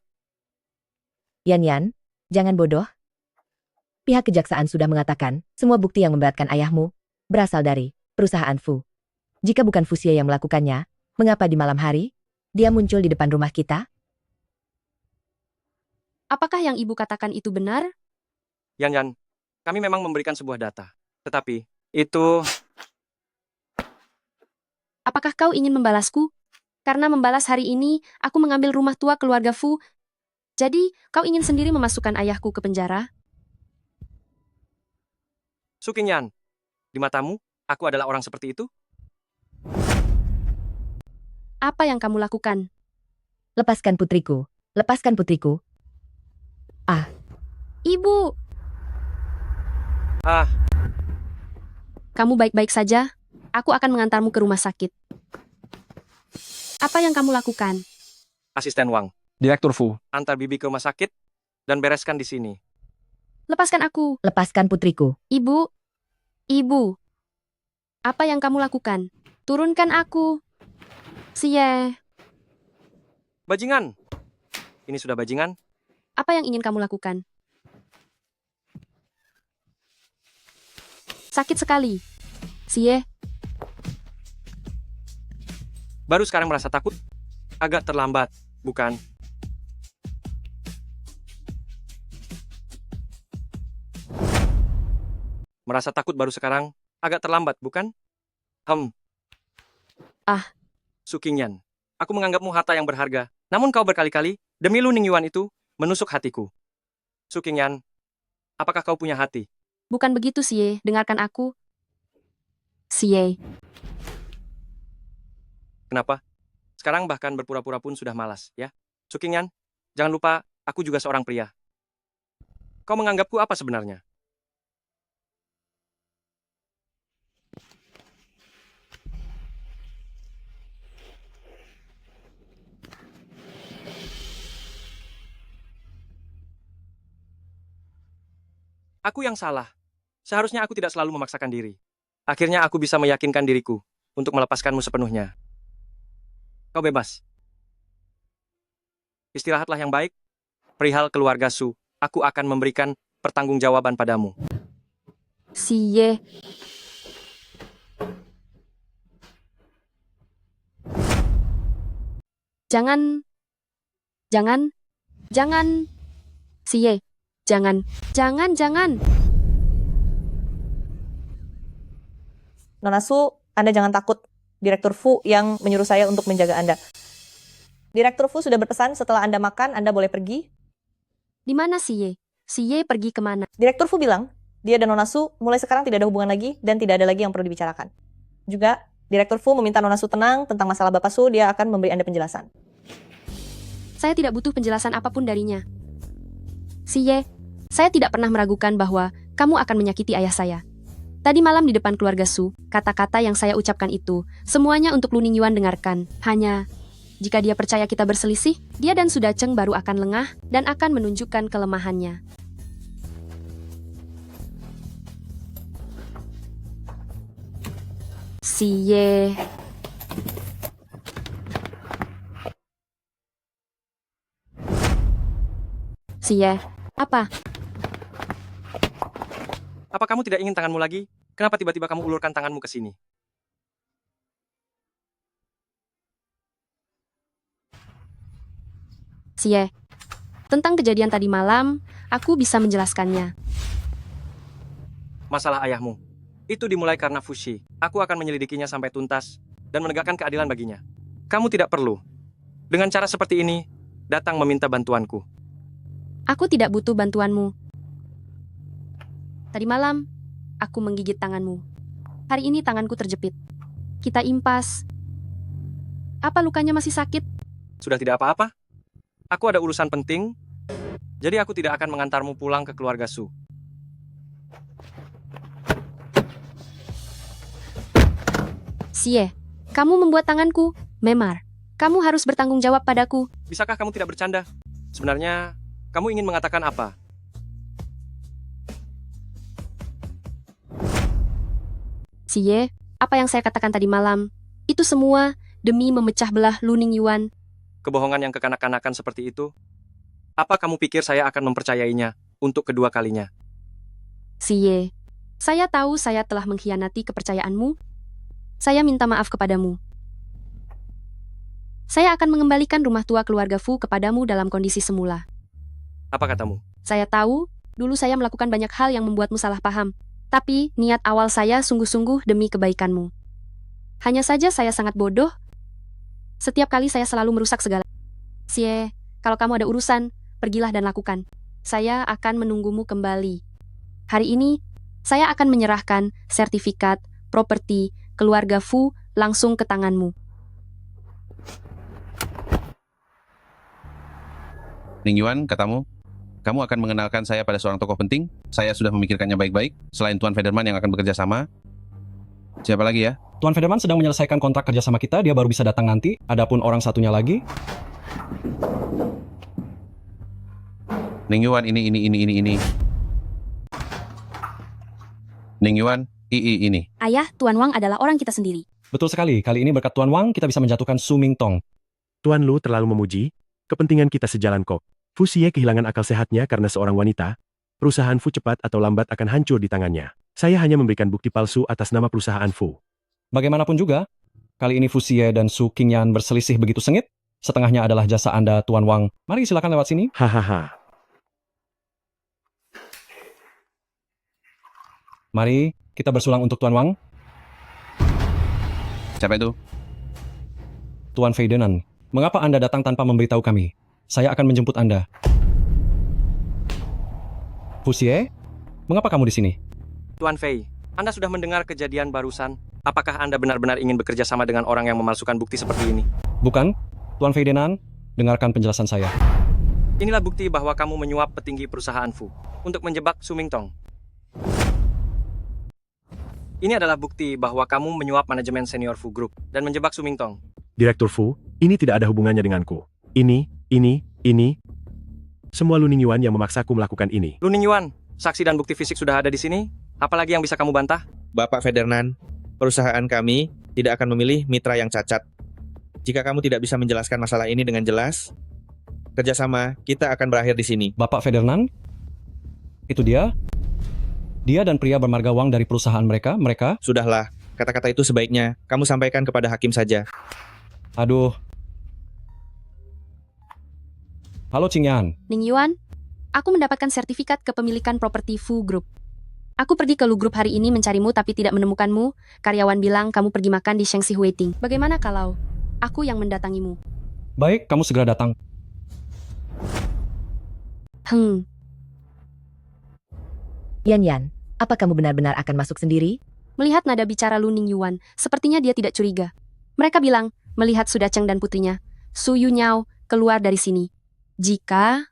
Yan, jangan bodoh. Pihak kejaksaan sudah mengatakan, semua bukti yang memberatkan ayahmu berasal dari perusahaan Fu. Jika bukan Fu Xie yang melakukannya, Mengapa di malam hari? Dia muncul di depan rumah kita? Apakah yang ibu katakan itu benar? Yan, kami memang memberikan sebuah data. Tetapi, itu... Apakah kau ingin membalasku? Karena membalas hari ini, aku mengambil rumah tua keluarga Fu. Jadi, kau ingin sendiri memasukkan ayahku ke penjara? Su Qingyan, di matamu, aku adalah orang seperti itu? Apa yang kamu lakukan? Lepaskan putriku. Lepaskan putriku. Ah. Ibu! Ah, Kamu baik-baik saja? Aku akan mengantarmu ke rumah sakit. Apa yang kamu lakukan? Asisten Wang, Direktur Fu, antar bibi ke rumah sakit dan bereskan di sini. Lepaskan aku. Lepaskan putriku. Ibu. Ibu. Apa yang kamu lakukan? Turunkan aku. Siye. Bajingan! Ini sudah bajingan? Apa yang ingin kamu lakukan? Sakit sekali. Siye. Baru sekarang merasa takut? Agak terlambat, bukan? Merasa takut baru sekarang? Agak terlambat, bukan? Ah. Su Qingyan, aku menganggapmu harta yang berharga. Namun kau berkali-kali, demi Lu Ningyuan itu, menusuk hatiku. Su Qingyan, apakah kau punya hati? Bukan begitu, Siye. Dengarkan aku. Siye. Kenapa? Sekarang bahkan berpura-pura pun sudah malas, ya? Su Qingyan, jangan lupa, aku juga seorang pria. Kau menganggapku apa sebenarnya? Aku yang salah. Seharusnya aku tidak selalu memaksakan diri. Akhirnya aku bisa meyakinkan diriku untuk melepaskanmu sepenuhnya. Kau bebas. Istirahatlah yang baik. Perihal keluarga Su, aku akan memberikan pertanggungjawaban padamu. Siye. Jangan. Siye. Jangan. Nona Su, Anda jangan takut. Direktur Fu yang menyuruh saya untuk menjaga Anda. Direktur Fu sudah berpesan setelah Anda makan, Anda boleh pergi. Di mana Siye? Siye pergi kemana? Direktur Fu bilang, dia dan Nona Su mulai sekarang tidak ada hubungan lagi dan tidak ada lagi yang perlu dibicarakan. Juga, Direktur Fu meminta Nona Su tenang tentang masalah Bapak Su, dia akan memberi Anda penjelasan. Saya tidak butuh penjelasan apapun darinya. Siye, saya tidak pernah meragukan bahwa kamu akan menyakiti ayah saya. Tadi malam di depan keluarga Su, kata-kata yang saya ucapkan itu, semuanya untuk Lu Ningyuan dengarkan. Hanya, jika dia percaya kita berselisih, dia dan Su Dacheng baru akan lengah dan akan menunjukkan kelemahannya. Siye. Siye, apa? Apa kamu tidak ingin tanganmu lagi? Kenapa tiba-tiba kamu ulurkan tanganmu ke sini? Siye, tentang kejadian tadi malam, aku bisa menjelaskannya. Masalah ayahmu. Itu dimulai karena Fushi. Aku akan menyelidikinya sampai tuntas dan menegakkan keadilan baginya. Kamu tidak perlu. Dengan cara seperti ini, datang meminta bantuanku. Aku tidak butuh bantuanmu. Tadi malam, aku menggigit tanganmu. Hari ini tanganku terjepit. Kita impas. Apa lukanya masih sakit? Sudah tidak apa-apa. Aku ada urusan penting, jadi aku tidak akan mengantarmu pulang ke keluarga Su. Siye, kamu membuat tanganku memar. Kamu harus bertanggung jawab padaku. Bisakah kamu tidak bercanda? Sebenarnya, kamu ingin mengatakan apa? Siye, apa yang saya katakan tadi malam, itu semua demi memecah belah Lu Ningyuan. Kebohongan yang kekanak-kanakan seperti itu? Apa kamu pikir saya akan mempercayainya untuk kedua kalinya? Siye, saya tahu saya telah mengkhianati kepercayaanmu. Saya minta maaf kepadamu. Saya akan mengembalikan rumah tua keluarga Fu kepadamu dalam kondisi semula. Apa katamu? Saya tahu, dulu saya melakukan banyak hal yang membuatmu salah paham. Tapi, niat awal saya sungguh-sungguh demi kebaikanmu. Hanya saja saya sangat bodoh. Setiap kali saya selalu merusak segala. Xie, kalau kamu ada urusan, pergilah dan lakukan. Saya akan menunggumu kembali. Hari ini, saya akan menyerahkan sertifikat, properti, keluarga Fu langsung ke tanganmu. Ning Yuan, katamu, kamu akan mengenalkan saya pada seorang tokoh penting. Saya sudah memikirkannya baik-baik. Selain Tuan Federman yang akan bekerja sama. Siapa lagi ya? Tuan Federman sedang menyelesaikan kontrak kerjasama kita, dia baru bisa datang nanti. Adapun orang satunya lagi, Ning Yuan, ini. Ning Yuan, ini. Ayah, Tuan Wang adalah orang kita sendiri. betul sekali. Kali ini berkat Tuan Wang, kita bisa menjatuhkan Su Mingtong. Tuan Lu terlalu memuji, kepentingan kita sejalan kok. Fu Xie kehilangan akal sehatnya karena seorang wanita. Perusahaan Fu cepat atau lambat akan hancur di tangannya. Saya hanya memberikan bukti palsu atas nama perusahaan Fu. Bagaimanapun juga, kali ini Fu Xie dan Su Qingyan berselisih begitu sengit. Setengahnya adalah jasa Anda, Tuan Wang. Mari silakan lewat sini. Hahaha. Mari, kita bersulang untuk Tuan Wang. Siapa itu? Tuan Fei Denan, mengapa Anda datang tanpa memberitahu kami? Saya akan menjemput Anda. Fu Xie, mengapa kamu di sini? Tuan Fei, Anda sudah mendengar kejadian barusan? Apakah Anda benar-benar ingin bekerja sama dengan orang yang memalsukan bukti seperti ini? Bukan, Tuan Fei Denan, dengarkan penjelasan saya. Inilah bukti bahwa kamu menyuap petinggi perusahaan Fu untuk menjebak Su Mingtong. Ini adalah bukti bahwa kamu menyuap manajemen senior Fu Group dan menjebak Su Mingtong. Direktur Fu, ini tidak ada hubungannya denganku. Ini. Semua Lu Ningyuan yang memaksaku melakukan ini. Lu Ningyuan, saksi dan bukti fisik sudah ada di sini. Apalagi yang bisa kamu bantah? Bapak Federnan, perusahaan kami tidak akan memilih mitra yang cacat. Jika kamu tidak bisa menjelaskan masalah ini dengan jelas, kerjasama kita akan berakhir di sini. Bapak Federnan, itu dia? Dia dan pria bermarga Wang dari perusahaan mereka. Sudahlah, kata-kata itu sebaiknya kamu sampaikan kepada hakim saja. Aduh. Halo Qingyan. Ning Yuan, aku mendapatkan sertifikat kepemilikan properti Fu Group. Aku pergi ke Lu Group hari ini mencarimu tapi tidak menemukanmu. Karyawan bilang kamu pergi makan di Shengxi Huiting. Bagaimana kalau aku yang mendatangimu? Baik, kamu segera datang. Yan, apa kamu benar-benar akan masuk sendiri? Melihat nada bicara Lu Ningyuan, sepertinya dia tidak curiga. Mereka bilang, melihat Su Dacheng dan putrinya, Su Yunyao, keluar dari sini. Jika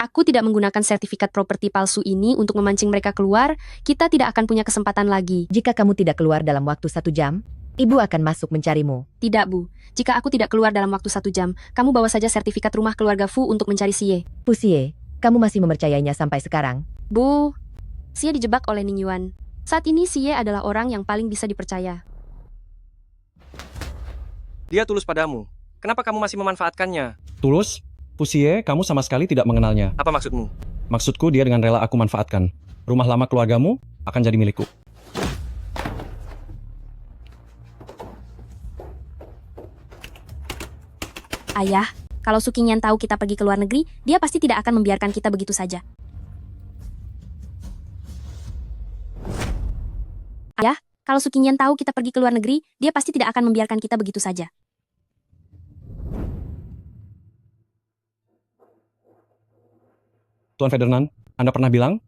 aku tidak menggunakan sertifikat properti palsu ini untuk memancing mereka keluar, kita tidak akan punya kesempatan lagi. Jika kamu tidak keluar dalam waktu 1 jam, Ibu akan masuk mencarimu. Tidak, Bu. Jika aku tidak keluar dalam waktu 1 jam, kamu bawa saja sertifikat rumah keluarga Fu untuk mencari Xie. Fu Xie, kamu masih mempercayainya sampai sekarang? Bu, Xie dijebak oleh Ning Yuan. Saat ini Xie adalah orang yang paling bisa dipercaya. Dia tulus padamu. Kenapa kamu masih memanfaatkannya? Tulus? Fu Xie, kamu sama sekali tidak mengenalnya. Apa maksudmu? Maksudku dia dengan rela aku manfaatkan. Rumah lama keluargamu akan jadi milikku. Ayah, kalau Su Qingyan tahu kita pergi ke luar negeri, dia pasti tidak akan membiarkan kita begitu saja. Ayah, kalau Su Qingyan tahu kita pergi ke luar negeri, dia pasti tidak akan membiarkan kita begitu saja. Tuan Federnan, Anda pernah bilang,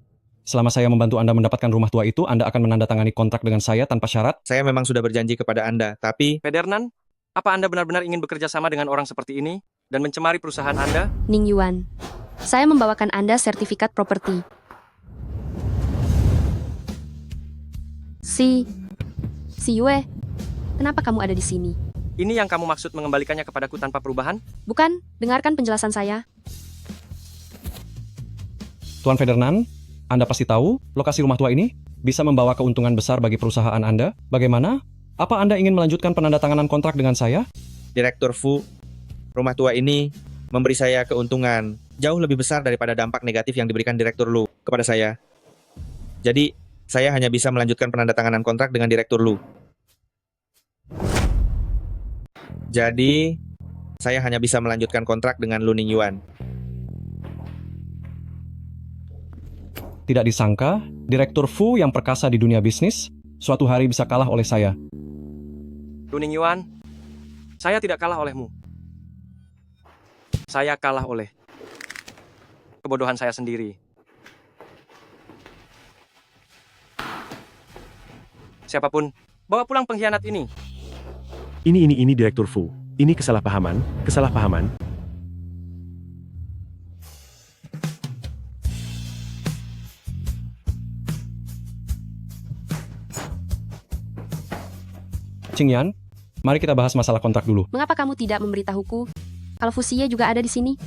selama saya membantu Anda mendapatkan rumah tua itu, Anda akan menandatangani kontrak dengan saya tanpa syarat? Saya memang sudah berjanji kepada Anda, tapi... Federnan, apa Anda benar-benar ingin bekerja sama dengan orang seperti ini dan mencemari perusahaan Anda? Ning Yuan, saya membawakan Anda sertifikat properti. Si Yue, kenapa kamu ada di sini? Ini yang kamu maksud mengembalikannya kepadaku tanpa perubahan? Bukan, dengarkan penjelasan saya. Tuan Federnan, Anda pasti tahu lokasi rumah tua ini bisa membawa keuntungan besar bagi perusahaan Anda. Bagaimana? Apa Anda ingin melanjutkan penandatanganan kontrak dengan saya? Direktur Fu, rumah tua ini memberi saya keuntungan jauh lebih besar daripada dampak negatif yang diberikan Direktur Lu kepada saya. Jadi, saya hanya bisa melanjutkan penandatanganan kontrak dengan Direktur Lu. Jadi, Saya hanya bisa melanjutkan kontrak dengan Lu Ningyuan. Tidak disangka, Direktur Fu yang perkasa di dunia bisnis, suatu hari bisa kalah oleh saya. Lu Ningyuan, saya tidak kalah olehmu. Saya kalah oleh kebodohan saya sendiri. Siapapun, bawa pulang pengkhianat ini. Ini Direktur Fu. Ini kesalahpahaman. Qingyan, mari kita bahas masalah kontrak dulu. Mengapa kamu tidak memberitahuku kalau Fusie juga ada di sini?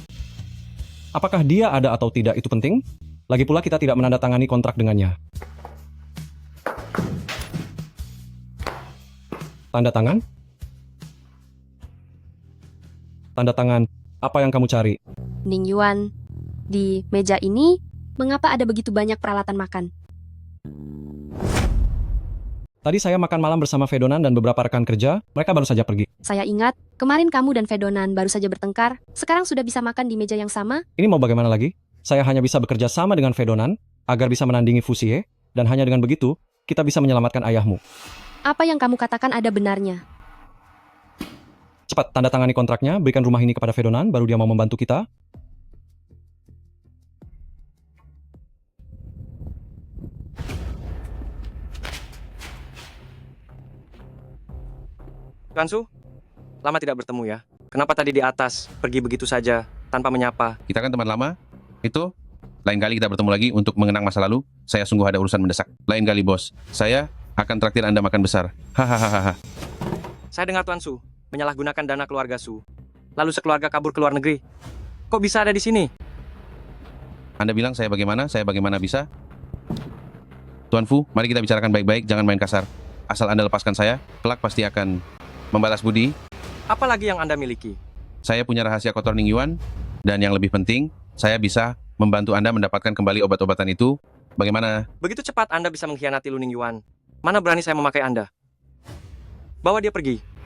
Apakah dia ada atau tidak itu penting? Lagi pula kita tidak menandatangani kontrak dengannya. Tanda tangan? Tanda tangan, apa yang kamu cari? Ningyuan, di meja ini, mengapa ada begitu banyak peralatan makan? Tadi saya makan malam bersama Fedonan dan beberapa rekan kerja, mereka baru saja pergi. Saya ingat, kemarin kamu dan Fedonan baru saja bertengkar, sekarang sudah bisa makan di meja yang sama? Ini mau bagaimana lagi? Saya hanya bisa bekerja sama dengan Fedonan, agar bisa menandingi Fusie, dan hanya dengan begitu, kita bisa menyelamatkan ayahmu. Apa yang kamu katakan ada benarnya? Cepat, tanda tangani kontraknya, berikan rumah ini kepada Fedonan, baru dia mau membantu kita. Kansu, lama tidak bertemu ya. Kenapa tadi di atas pergi begitu saja tanpa menyapa? Kita kan teman lama. Itu, lain kali kita bertemu lagi untuk mengenang masa lalu. Saya sungguh ada urusan mendesak. Lain kali, bos. Saya akan traktir Anda makan besar. Hahaha. Saya dengar Tuan Su menyalahgunakan dana keluarga Su. Lalu sekeluarga kabur ke luar negeri. Kok bisa ada di sini? Anda bilang saya bagaimana bisa? Tuan Fu, mari kita bicarakan baik-baik, jangan main kasar. Asal Anda lepaskan saya, kelak pasti akan membalas budi. Apa lagi yang Anda miliki? Saya punya rahasia kotor Ningyuan, dan yang lebih penting, saya bisa membantu Anda mendapatkan kembali obat-obatan itu. Bagaimana? Begitu cepat Anda bisa mengkhianati Lu Ningyuan. Mana berani saya memakai Anda? Bawa dia pergi.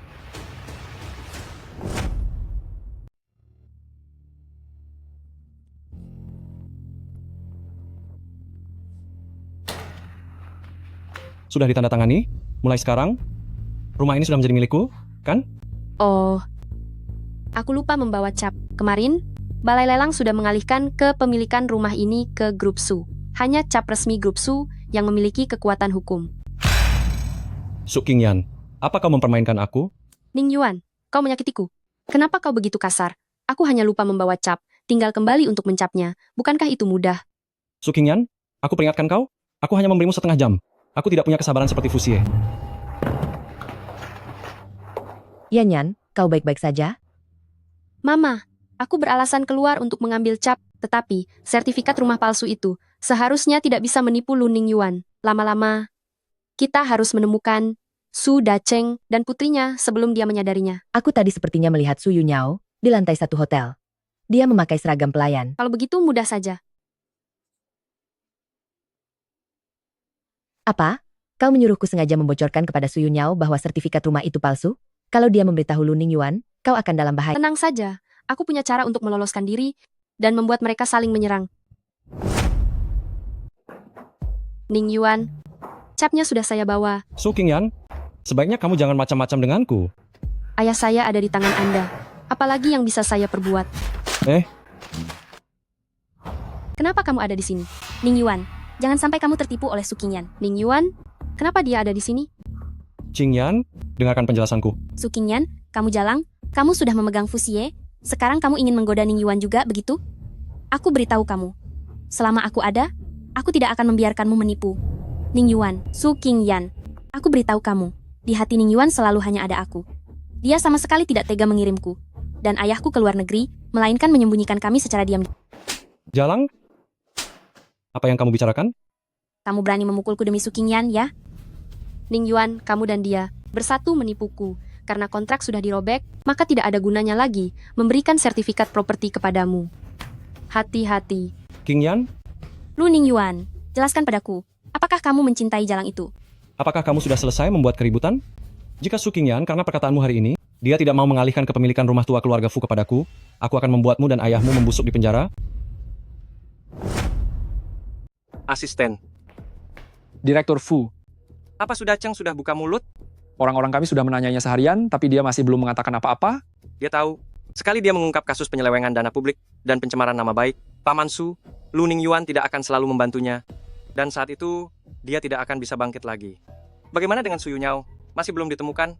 Sudah ditandatangani? Mulai sekarang, rumah ini sudah menjadi milikku, kan? Oh, aku lupa membawa cap. Kemarin, Balai Lelang sudah mengalihkan kepemilikan rumah ini ke Grup Su. Hanya cap resmi Grup Su yang memiliki kekuatan hukum. Su Qingyan, apa kau mempermainkan aku? Ningyuan, kau menyakitiku. Kenapa kau begitu kasar? Aku hanya lupa membawa cap, tinggal kembali untuk mencapnya. Bukankah itu mudah? Su Qingyan, aku peringatkan kau, aku hanya memberimu setengah jam. Aku tidak punya kesabaran seperti Fusie. Yanyan, kau baik-baik saja? Mama, aku beralasan keluar untuk mengambil cap, tetapi sertifikat rumah palsu itu seharusnya tidak bisa menipu Lu Ningyuan. Lama-lama, kita harus menemukan Su Dacheng dan putrinya sebelum dia menyadarinya. Aku tadi sepertinya melihat Su Yunyao di lantai 1 hotel. Dia memakai seragam pelayan. Kalau begitu mudah saja. Apa? Kau menyuruhku sengaja membocorkan kepada Su Yunyao bahwa sertifikat rumah itu palsu? Kalau dia memberitahu Lu Ningyuan, kau akan dalam bahaya. Tenang saja, aku punya cara untuk meloloskan diri dan membuat mereka saling menyerang. Ningyuan, capnya sudah saya bawa. Su Qingyan, sebaiknya kamu jangan macam-macam denganku. Ayah saya ada di tangan Anda. Apalagi yang bisa saya perbuat? Kenapa kamu ada di sini? Ningyuan, jangan sampai kamu tertipu oleh Su Qingyan. Ningyuan, kenapa dia ada di sini? Qingyan, dengarkan penjelasanku. Su Qingyan, kamu jalang, kamu sudah memegang Fusie, sekarang kamu ingin menggoda Ningyuan juga, begitu? Aku beritahu kamu, selama aku ada, aku tidak akan membiarkanmu menipu. Ningyuan, Su Qingyan, aku beritahu kamu, di hati Ningyuan selalu hanya ada aku. Dia sama sekali tidak tega mengirimku, dan ayahku ke luar negeri, melainkan menyembunyikan kami secara diam. Jalang? Apa yang kamu bicarakan? Kamu berani memukulku demi Su Qingyan, ya? Ningyuan, kamu dan dia bersatu menipuku. Karena kontrak sudah dirobek, maka tidak ada gunanya lagi memberikan sertifikat properti kepadamu. Hati-hati. Qingyan, Lu Ningyuan, jelaskan padaku, apakah kamu mencintai jalang itu? apakah kamu sudah selesai membuat keributan? Jika Su Qingyan, karena perkataanmu hari ini, Dia tidak mau mengalihkan kepemilikan rumah tua keluarga Fu kepadaku. Aku akan membuatmu dan ayahmu membusuk di penjara. Asisten. Direktur Fu, Apa sudah Cheng sudah buka mulut? orang-orang kami sudah menanyanya seharian, tapi dia masih belum mengatakan apa-apa. Dia tahu. Sekali dia mengungkap kasus penyelewengan dana publik dan pencemaran nama baik, Paman Su, Lu Ningyuan tidak akan selalu membantunya. Dan saat itu, dia tidak akan bisa bangkit lagi. Bagaimana dengan Su Yunyao? Masih belum ditemukan?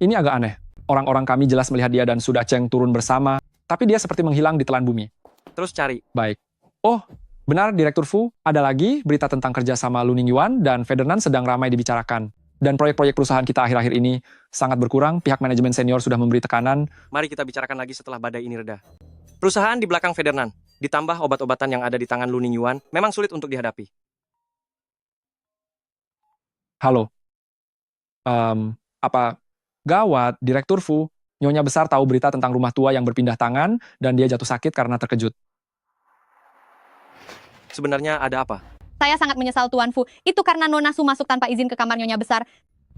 Ini agak aneh. Orang-orang kami jelas melihat dia dan Su Dacheng turun bersama, tapi dia seperti menghilang di telan bumi. Terus cari. Baik. Oh, benar Direktur Fu, ada lagi berita tentang kerjasama Lu Ningyuan dan Ferdinand sedang ramai dibicarakan. Dan proyek-proyek perusahaan kita akhir-akhir ini sangat berkurang, pihak manajemen senior sudah memberi tekanan. Mari kita bicarakan lagi setelah badai ini reda. Perusahaan di belakang Ferdinand, ditambah obat-obatan yang ada di tangan Lu Ningyuan, memang sulit untuk dihadapi. Halo. Apa gawat, Direktur Fu, Nyonya Besar tahu berita tentang rumah tua yang berpindah tangan dan dia jatuh sakit karena terkejut. Sebenarnya ada apa? Saya sangat menyesal Tuan Fu. Itu karena Nona Su masuk tanpa izin ke kamar Nyonya Besar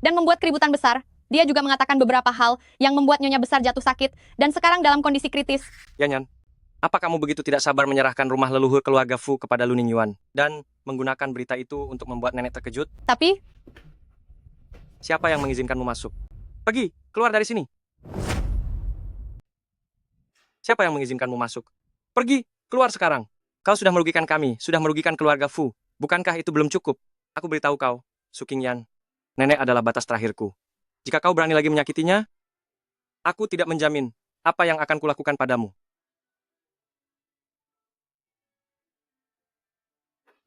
dan membuat keributan besar. Dia juga mengatakan beberapa hal yang membuat Nyonya Besar jatuh sakit dan sekarang dalam kondisi kritis. Yanyan, apa kamu begitu tidak sabar menyerahkan rumah leluhur keluarga Fu kepada Lu Ningyuan dan menggunakan berita itu untuk membuat nenek terkejut? Tapi, siapa yang mengizinkanmu masuk? Pergi, keluar dari sini. Siapa yang mengizinkanmu masuk? Pergi, keluar sekarang. Kau sudah merugikan kami, sudah merugikan keluarga Fu. Bukankah itu belum cukup? Aku beritahu kau, Su Qingyan, nenek adalah batas terakhirku. Jika kau berani lagi menyakitinya, aku tidak menjamin apa yang akan kulakukan padamu.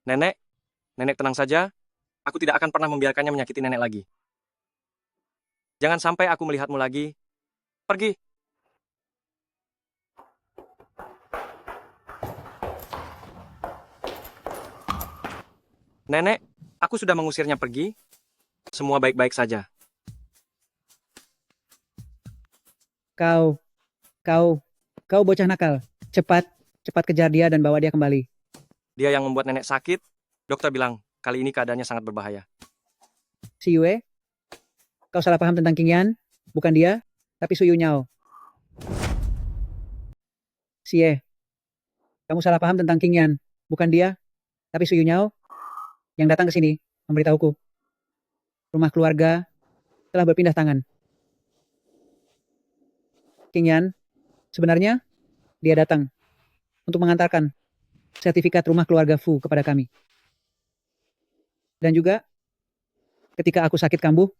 Nenek, nenek tenang saja. Aku tidak akan pernah membiarkannya menyakiti nenek lagi. Jangan sampai aku melihatmu lagi. Pergi. Nenek, aku sudah mengusirnya pergi. Semua baik-baik saja. Kau bocah nakal. Cepat kejar dia dan bawa dia kembali. Dia yang membuat nenek sakit. Dokter bilang, kali ini keadaannya sangat berbahaya. Si Yue, kau salah paham tentang Qingyan. Bukan dia, tapi Su Yunyao. Xie, kamu salah paham tentang Qingyan. Bukan dia, tapi Su Yunyao yang datang ke sini memberitahuku. Rumah keluarga telah berpindah tangan. Qingyan, sebenarnya dia datang untuk mengantarkan sertifikat rumah keluarga Fu kepada kami. Dan juga ketika aku sakit kambuh,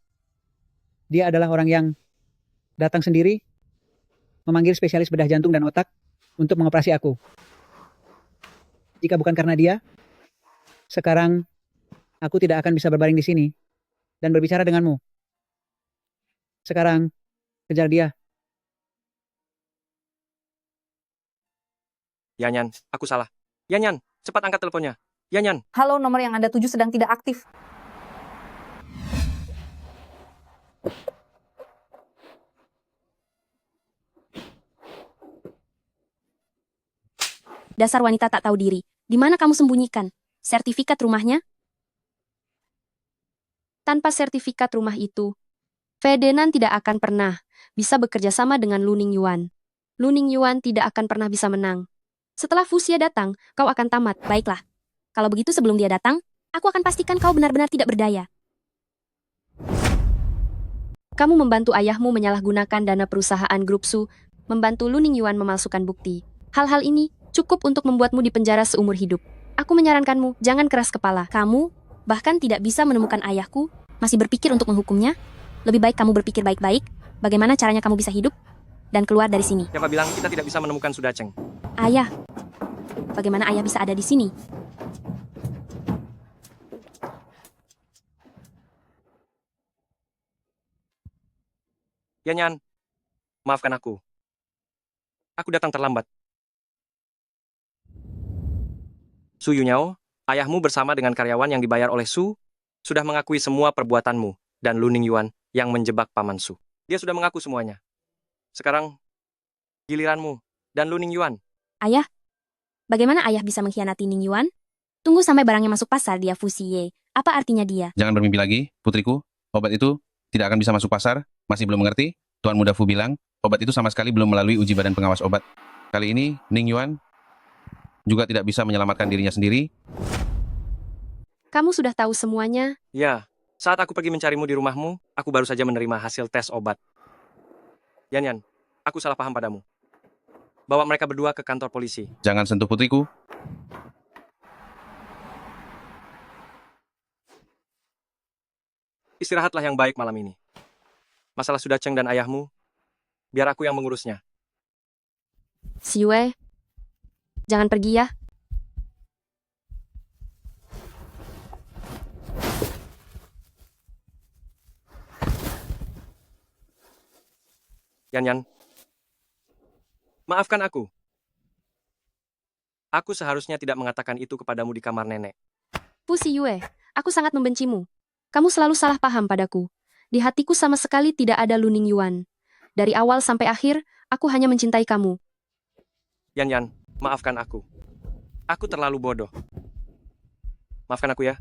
dia adalah orang yang datang sendiri memanggil spesialis bedah jantung dan otak untuk mengoperasi aku. Jika bukan karena dia, sekarang aku tidak akan bisa berbaring di sini dan berbicara denganmu. Sekarang, kejar dia. Yanyan, aku salah. Yanyan, cepat angkat teleponnya. Yanyan. Halo, nomor yang Anda tuju sedang tidak aktif. dasar wanita tak tahu diri. Di mana kamu sembunyikan sertifikat rumahnya? Tanpa sertifikat rumah itu, Ferdinand tidak akan pernah bisa bekerja sama dengan Lu Ningyuan. Lu Ningyuan tidak akan pernah bisa menang. Setelah Fuxie datang, kau akan tamat. Baiklah. Kalau begitu sebelum dia datang, aku akan pastikan kau benar-benar tidak berdaya. Kamu membantu ayahmu menyalahgunakan dana perusahaan Grup Su, membantu Lu Ningyuan memalsukan bukti. Hal-hal ini cukup untuk membuatmu dipenjara seumur hidup. Aku menyarankanmu, jangan keras kepala. Kamu bahkan tidak bisa menemukan ayahku, masih berpikir untuk menghukumnya? Lebih baik kamu berpikir baik-baik, bagaimana caranya kamu bisa hidup dan keluar dari sini. Siapa bilang kita tidak bisa menemukan Su Dacheng? Ayah, bagaimana ayah bisa ada di sini? Yanyan, maafkan aku. Aku datang terlambat. Su Yunyao, ayahmu bersama dengan karyawan yang dibayar oleh Su, sudah mengakui semua perbuatanmu dan Lu Ningyuan yang menjebak Paman Su. Dia sudah mengaku semuanya. Sekarang, giliranmu dan Lu Ningyuan. Ayah, bagaimana ayah bisa mengkhianati Ningyuan? Tunggu sampai barangnya masuk pasar, dia Fuxie. Apa artinya dia? Jangan bermimpi lagi, putriku. Obat itu tidak akan bisa masuk pasar. Masih belum mengerti? Tuan Muda Fu bilang, obat itu sama sekali belum melalui uji badan pengawas obat. Kali ini, Ning Yuan juga tidak bisa menyelamatkan dirinya sendiri. Kamu sudah tahu semuanya. Ya, saat aku pergi mencarimu di rumahmu, aku baru saja menerima hasil tes obat. Yan, aku salah paham padamu. Bawa mereka berdua ke kantor polisi. Jangan sentuh putriku. Istirahatlah yang baik malam ini. Masalah Suda Cheng dan ayahmu, biar aku yang mengurusnya. Siwe, jangan pergi ya. Yan, maafkan aku. Aku seharusnya tidak mengatakan itu kepadamu di kamar nenek. Fu Siyue, aku sangat membencimu. Kamu selalu salah paham padaku. Di hatiku sama sekali tidak ada Lu Ningyuan. Dari awal sampai akhir, aku hanya mencintai kamu. Yan, maafkan aku. Aku terlalu bodoh. Maafkan aku ya.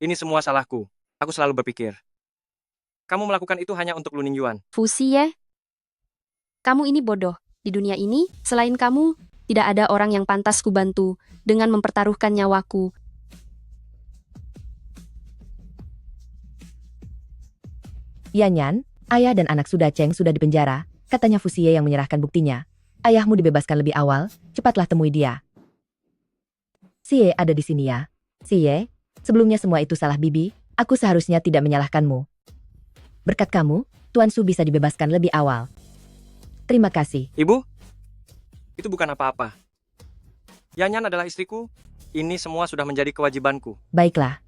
Ini semua salahku. Aku selalu berpikir, kamu melakukan itu hanya untuk Lu Ningyuan. Fu Siye, kamu ini bodoh. Di dunia ini, selain kamu, tidak ada orang yang pantas kubantu dengan mempertaruhkan nyawaku. Yanyan, ayah dan anak Suda Cheng sudah dipenjara, katanya Fu Siye yang menyerahkan buktinya. Ayahmu dibebaskan lebih awal, cepatlah temui dia. Siye ada di sini ya. Siye, sebelumnya semua itu salah bibi, aku seharusnya tidak menyalahkanmu. Berkat kamu, Tuan Su bisa dibebaskan lebih awal. Terima kasih. Ibu, itu bukan apa-apa. Yanyan adalah istriku. Ini semua sudah menjadi kewajibanku. Baiklah,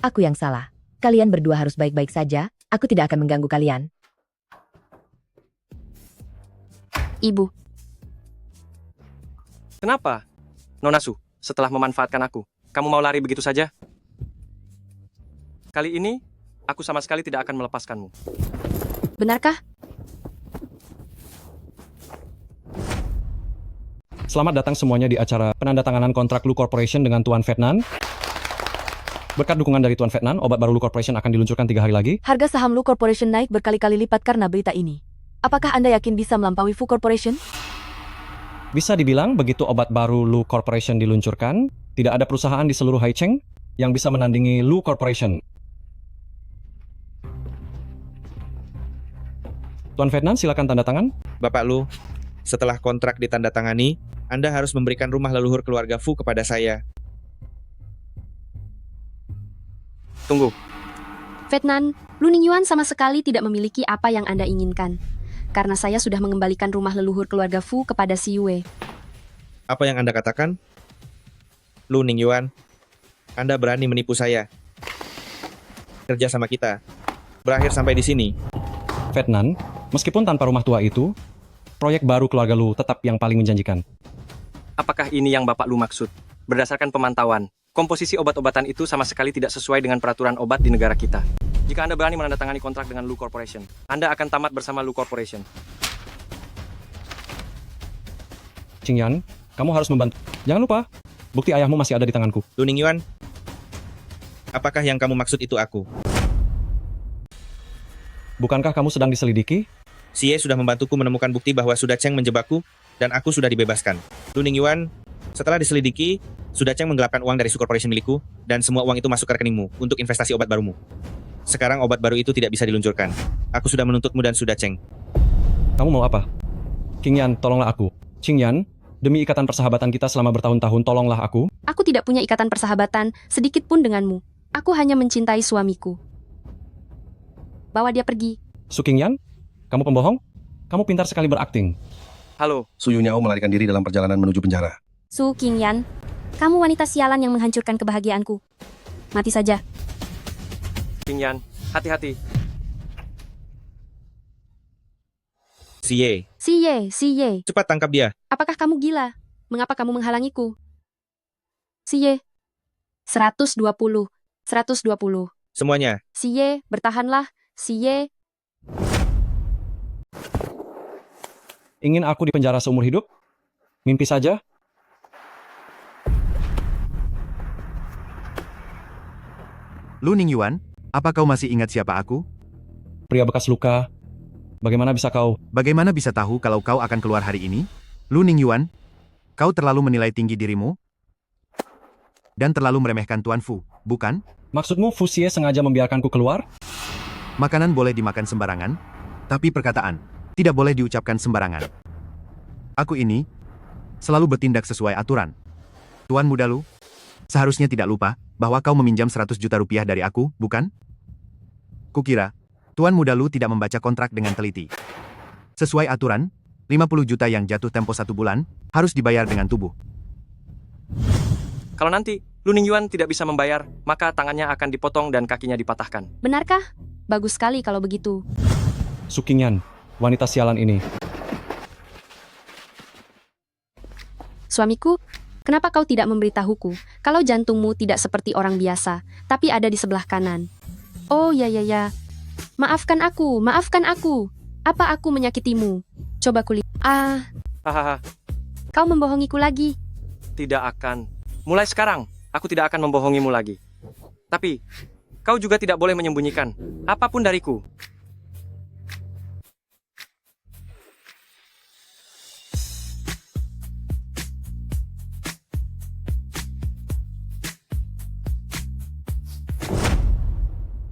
aku yang salah. Kalian berdua harus baik-baik saja, aku tidak akan mengganggu kalian. Ibu. Kenapa? Nona Su, setelah memanfaatkan aku, kamu mau lari begitu saja? Kali ini, aku sama sekali tidak akan melepaskanmu. Benarkah? Selamat datang semuanya di acara penandatanganan kontrak Lu Corporation dengan Tuan Ferdinand. Berkat dukungan dari Tuan Ferdinand, obat baru Lu Corporation akan diluncurkan 3 hari lagi. Harga saham Lu Corporation naik berkali-kali lipat karena berita ini. Apakah Anda yakin bisa melampaui Fu Corporation? Bisa dibilang, begitu obat baru Lu Corporation diluncurkan, tidak ada perusahaan di seluruh Haicheng yang bisa menandingi Lu Corporation. Tuan Ferdinand, silakan tanda tangan. Bapak Lu, setelah kontrak ditandatangani, Anda harus memberikan rumah leluhur keluarga Fu kepada saya. Tunggu. Ferdinand, Lu Ningyuan sama sekali tidak memiliki apa yang Anda inginkan. Karena saya sudah mengembalikan rumah leluhur keluarga Fu kepada Siyue. Apa yang Anda katakan? Lu Ningyuan, Anda berani menipu saya. Kerja sama kita berakhir sampai di sini. Ferdinand, meskipun tanpa rumah tua itu, proyek baru keluarga Lu tetap yang paling menjanjikan. Apakah ini yang Bapak Lu maksud? Berdasarkan pemantauan, komposisi obat-obatan itu sama sekali tidak sesuai dengan peraturan obat di negara kita. Jika Anda berani menandatangani kontrak dengan Lu Corporation, Anda akan tamat bersama Lu Corporation. Qingyan, kamu harus membantu. Jangan lupa, bukti ayahmu masih ada di tanganku. Lu Ningyuan, apakah yang kamu maksud itu aku? Bukankah kamu sedang diselidiki? Xie sudah membantuku menemukan bukti bahwa Suda Cheng menjebakku, dan aku sudah dibebaskan. Lu Ningyuan, setelah diselidiki, Suda Cheng menggelapkan uang dari Su Corporation milikku, dan semua uang itu masuk ke rekeningmu untuk investasi obat barumu. Sekarang obat baru itu tidak bisa diluncurkan. Aku sudah menuntutmu dan Suda Cheng. Kamu mau apa? Qingyan, tolonglah aku. Qingyan, demi ikatan persahabatan kita selama bertahun-tahun, tolonglah aku. Aku tidak punya ikatan persahabatan sedikit pun denganmu. Aku hanya mencintai suamiku. Bawa dia pergi. Su Qingyan, kamu pembohong? Kamu pintar sekali berakting. Halo. Su Yunyao melarikan diri dalam perjalanan menuju penjara. Su Qingyan, kamu wanita sialan yang menghancurkan kebahagiaanku. Mati saja. Qingyan, hati-hati. Xie, cepat tangkap dia. Apakah kamu gila? Mengapa kamu menghalangiku? Xie. 120. Semuanya. Xie, bertahanlah. Xie. Ingin aku dipenjara seumur hidup? Mimpi saja. Lu Ningyuan, apa kau masih ingat siapa aku? Pria bekas luka. Bagaimana bisa kau? Bagaimana bisa tahu kalau kau akan keluar hari ini? Lu Ningyuan, kau terlalu menilai tinggi dirimu dan terlalu meremehkan Tuan Fu, bukan? Maksudmu Fu Xie sengaja membiarkanku keluar? Makanan boleh dimakan sembarangan, tapi perkataan tidak boleh diucapkan sembarangan. Aku ini selalu bertindak sesuai aturan. Tuan Muda Lu, seharusnya tidak lupa bahwa kau meminjam 100 juta rupiah dari aku, bukan? Kukira, Tuan Muda Lu tidak membaca kontrak dengan teliti. Sesuai aturan, 50 juta yang jatuh tempo 1 bulan, harus dibayar dengan tubuh. Kalau nanti Lu Ningyuan tidak bisa membayar, maka tangannya akan dipotong dan kakinya dipatahkan. Benarkah? Bagus sekali kalau begitu. Su Qingyan, wanita sialan ini. Suamiku, kenapa kau tidak memberitahuku kalau jantungmu tidak seperti orang biasa, tapi ada di sebelah kanan? Oh ya. Maafkan aku. Apa aku menyakitimu? Coba kulihat. Hahaha, Kau membohongiku lagi. tidak akan. Mulai sekarang, aku tidak akan membohongimu lagi. Tapi, kau juga tidak boleh menyembunyikan apapun dariku.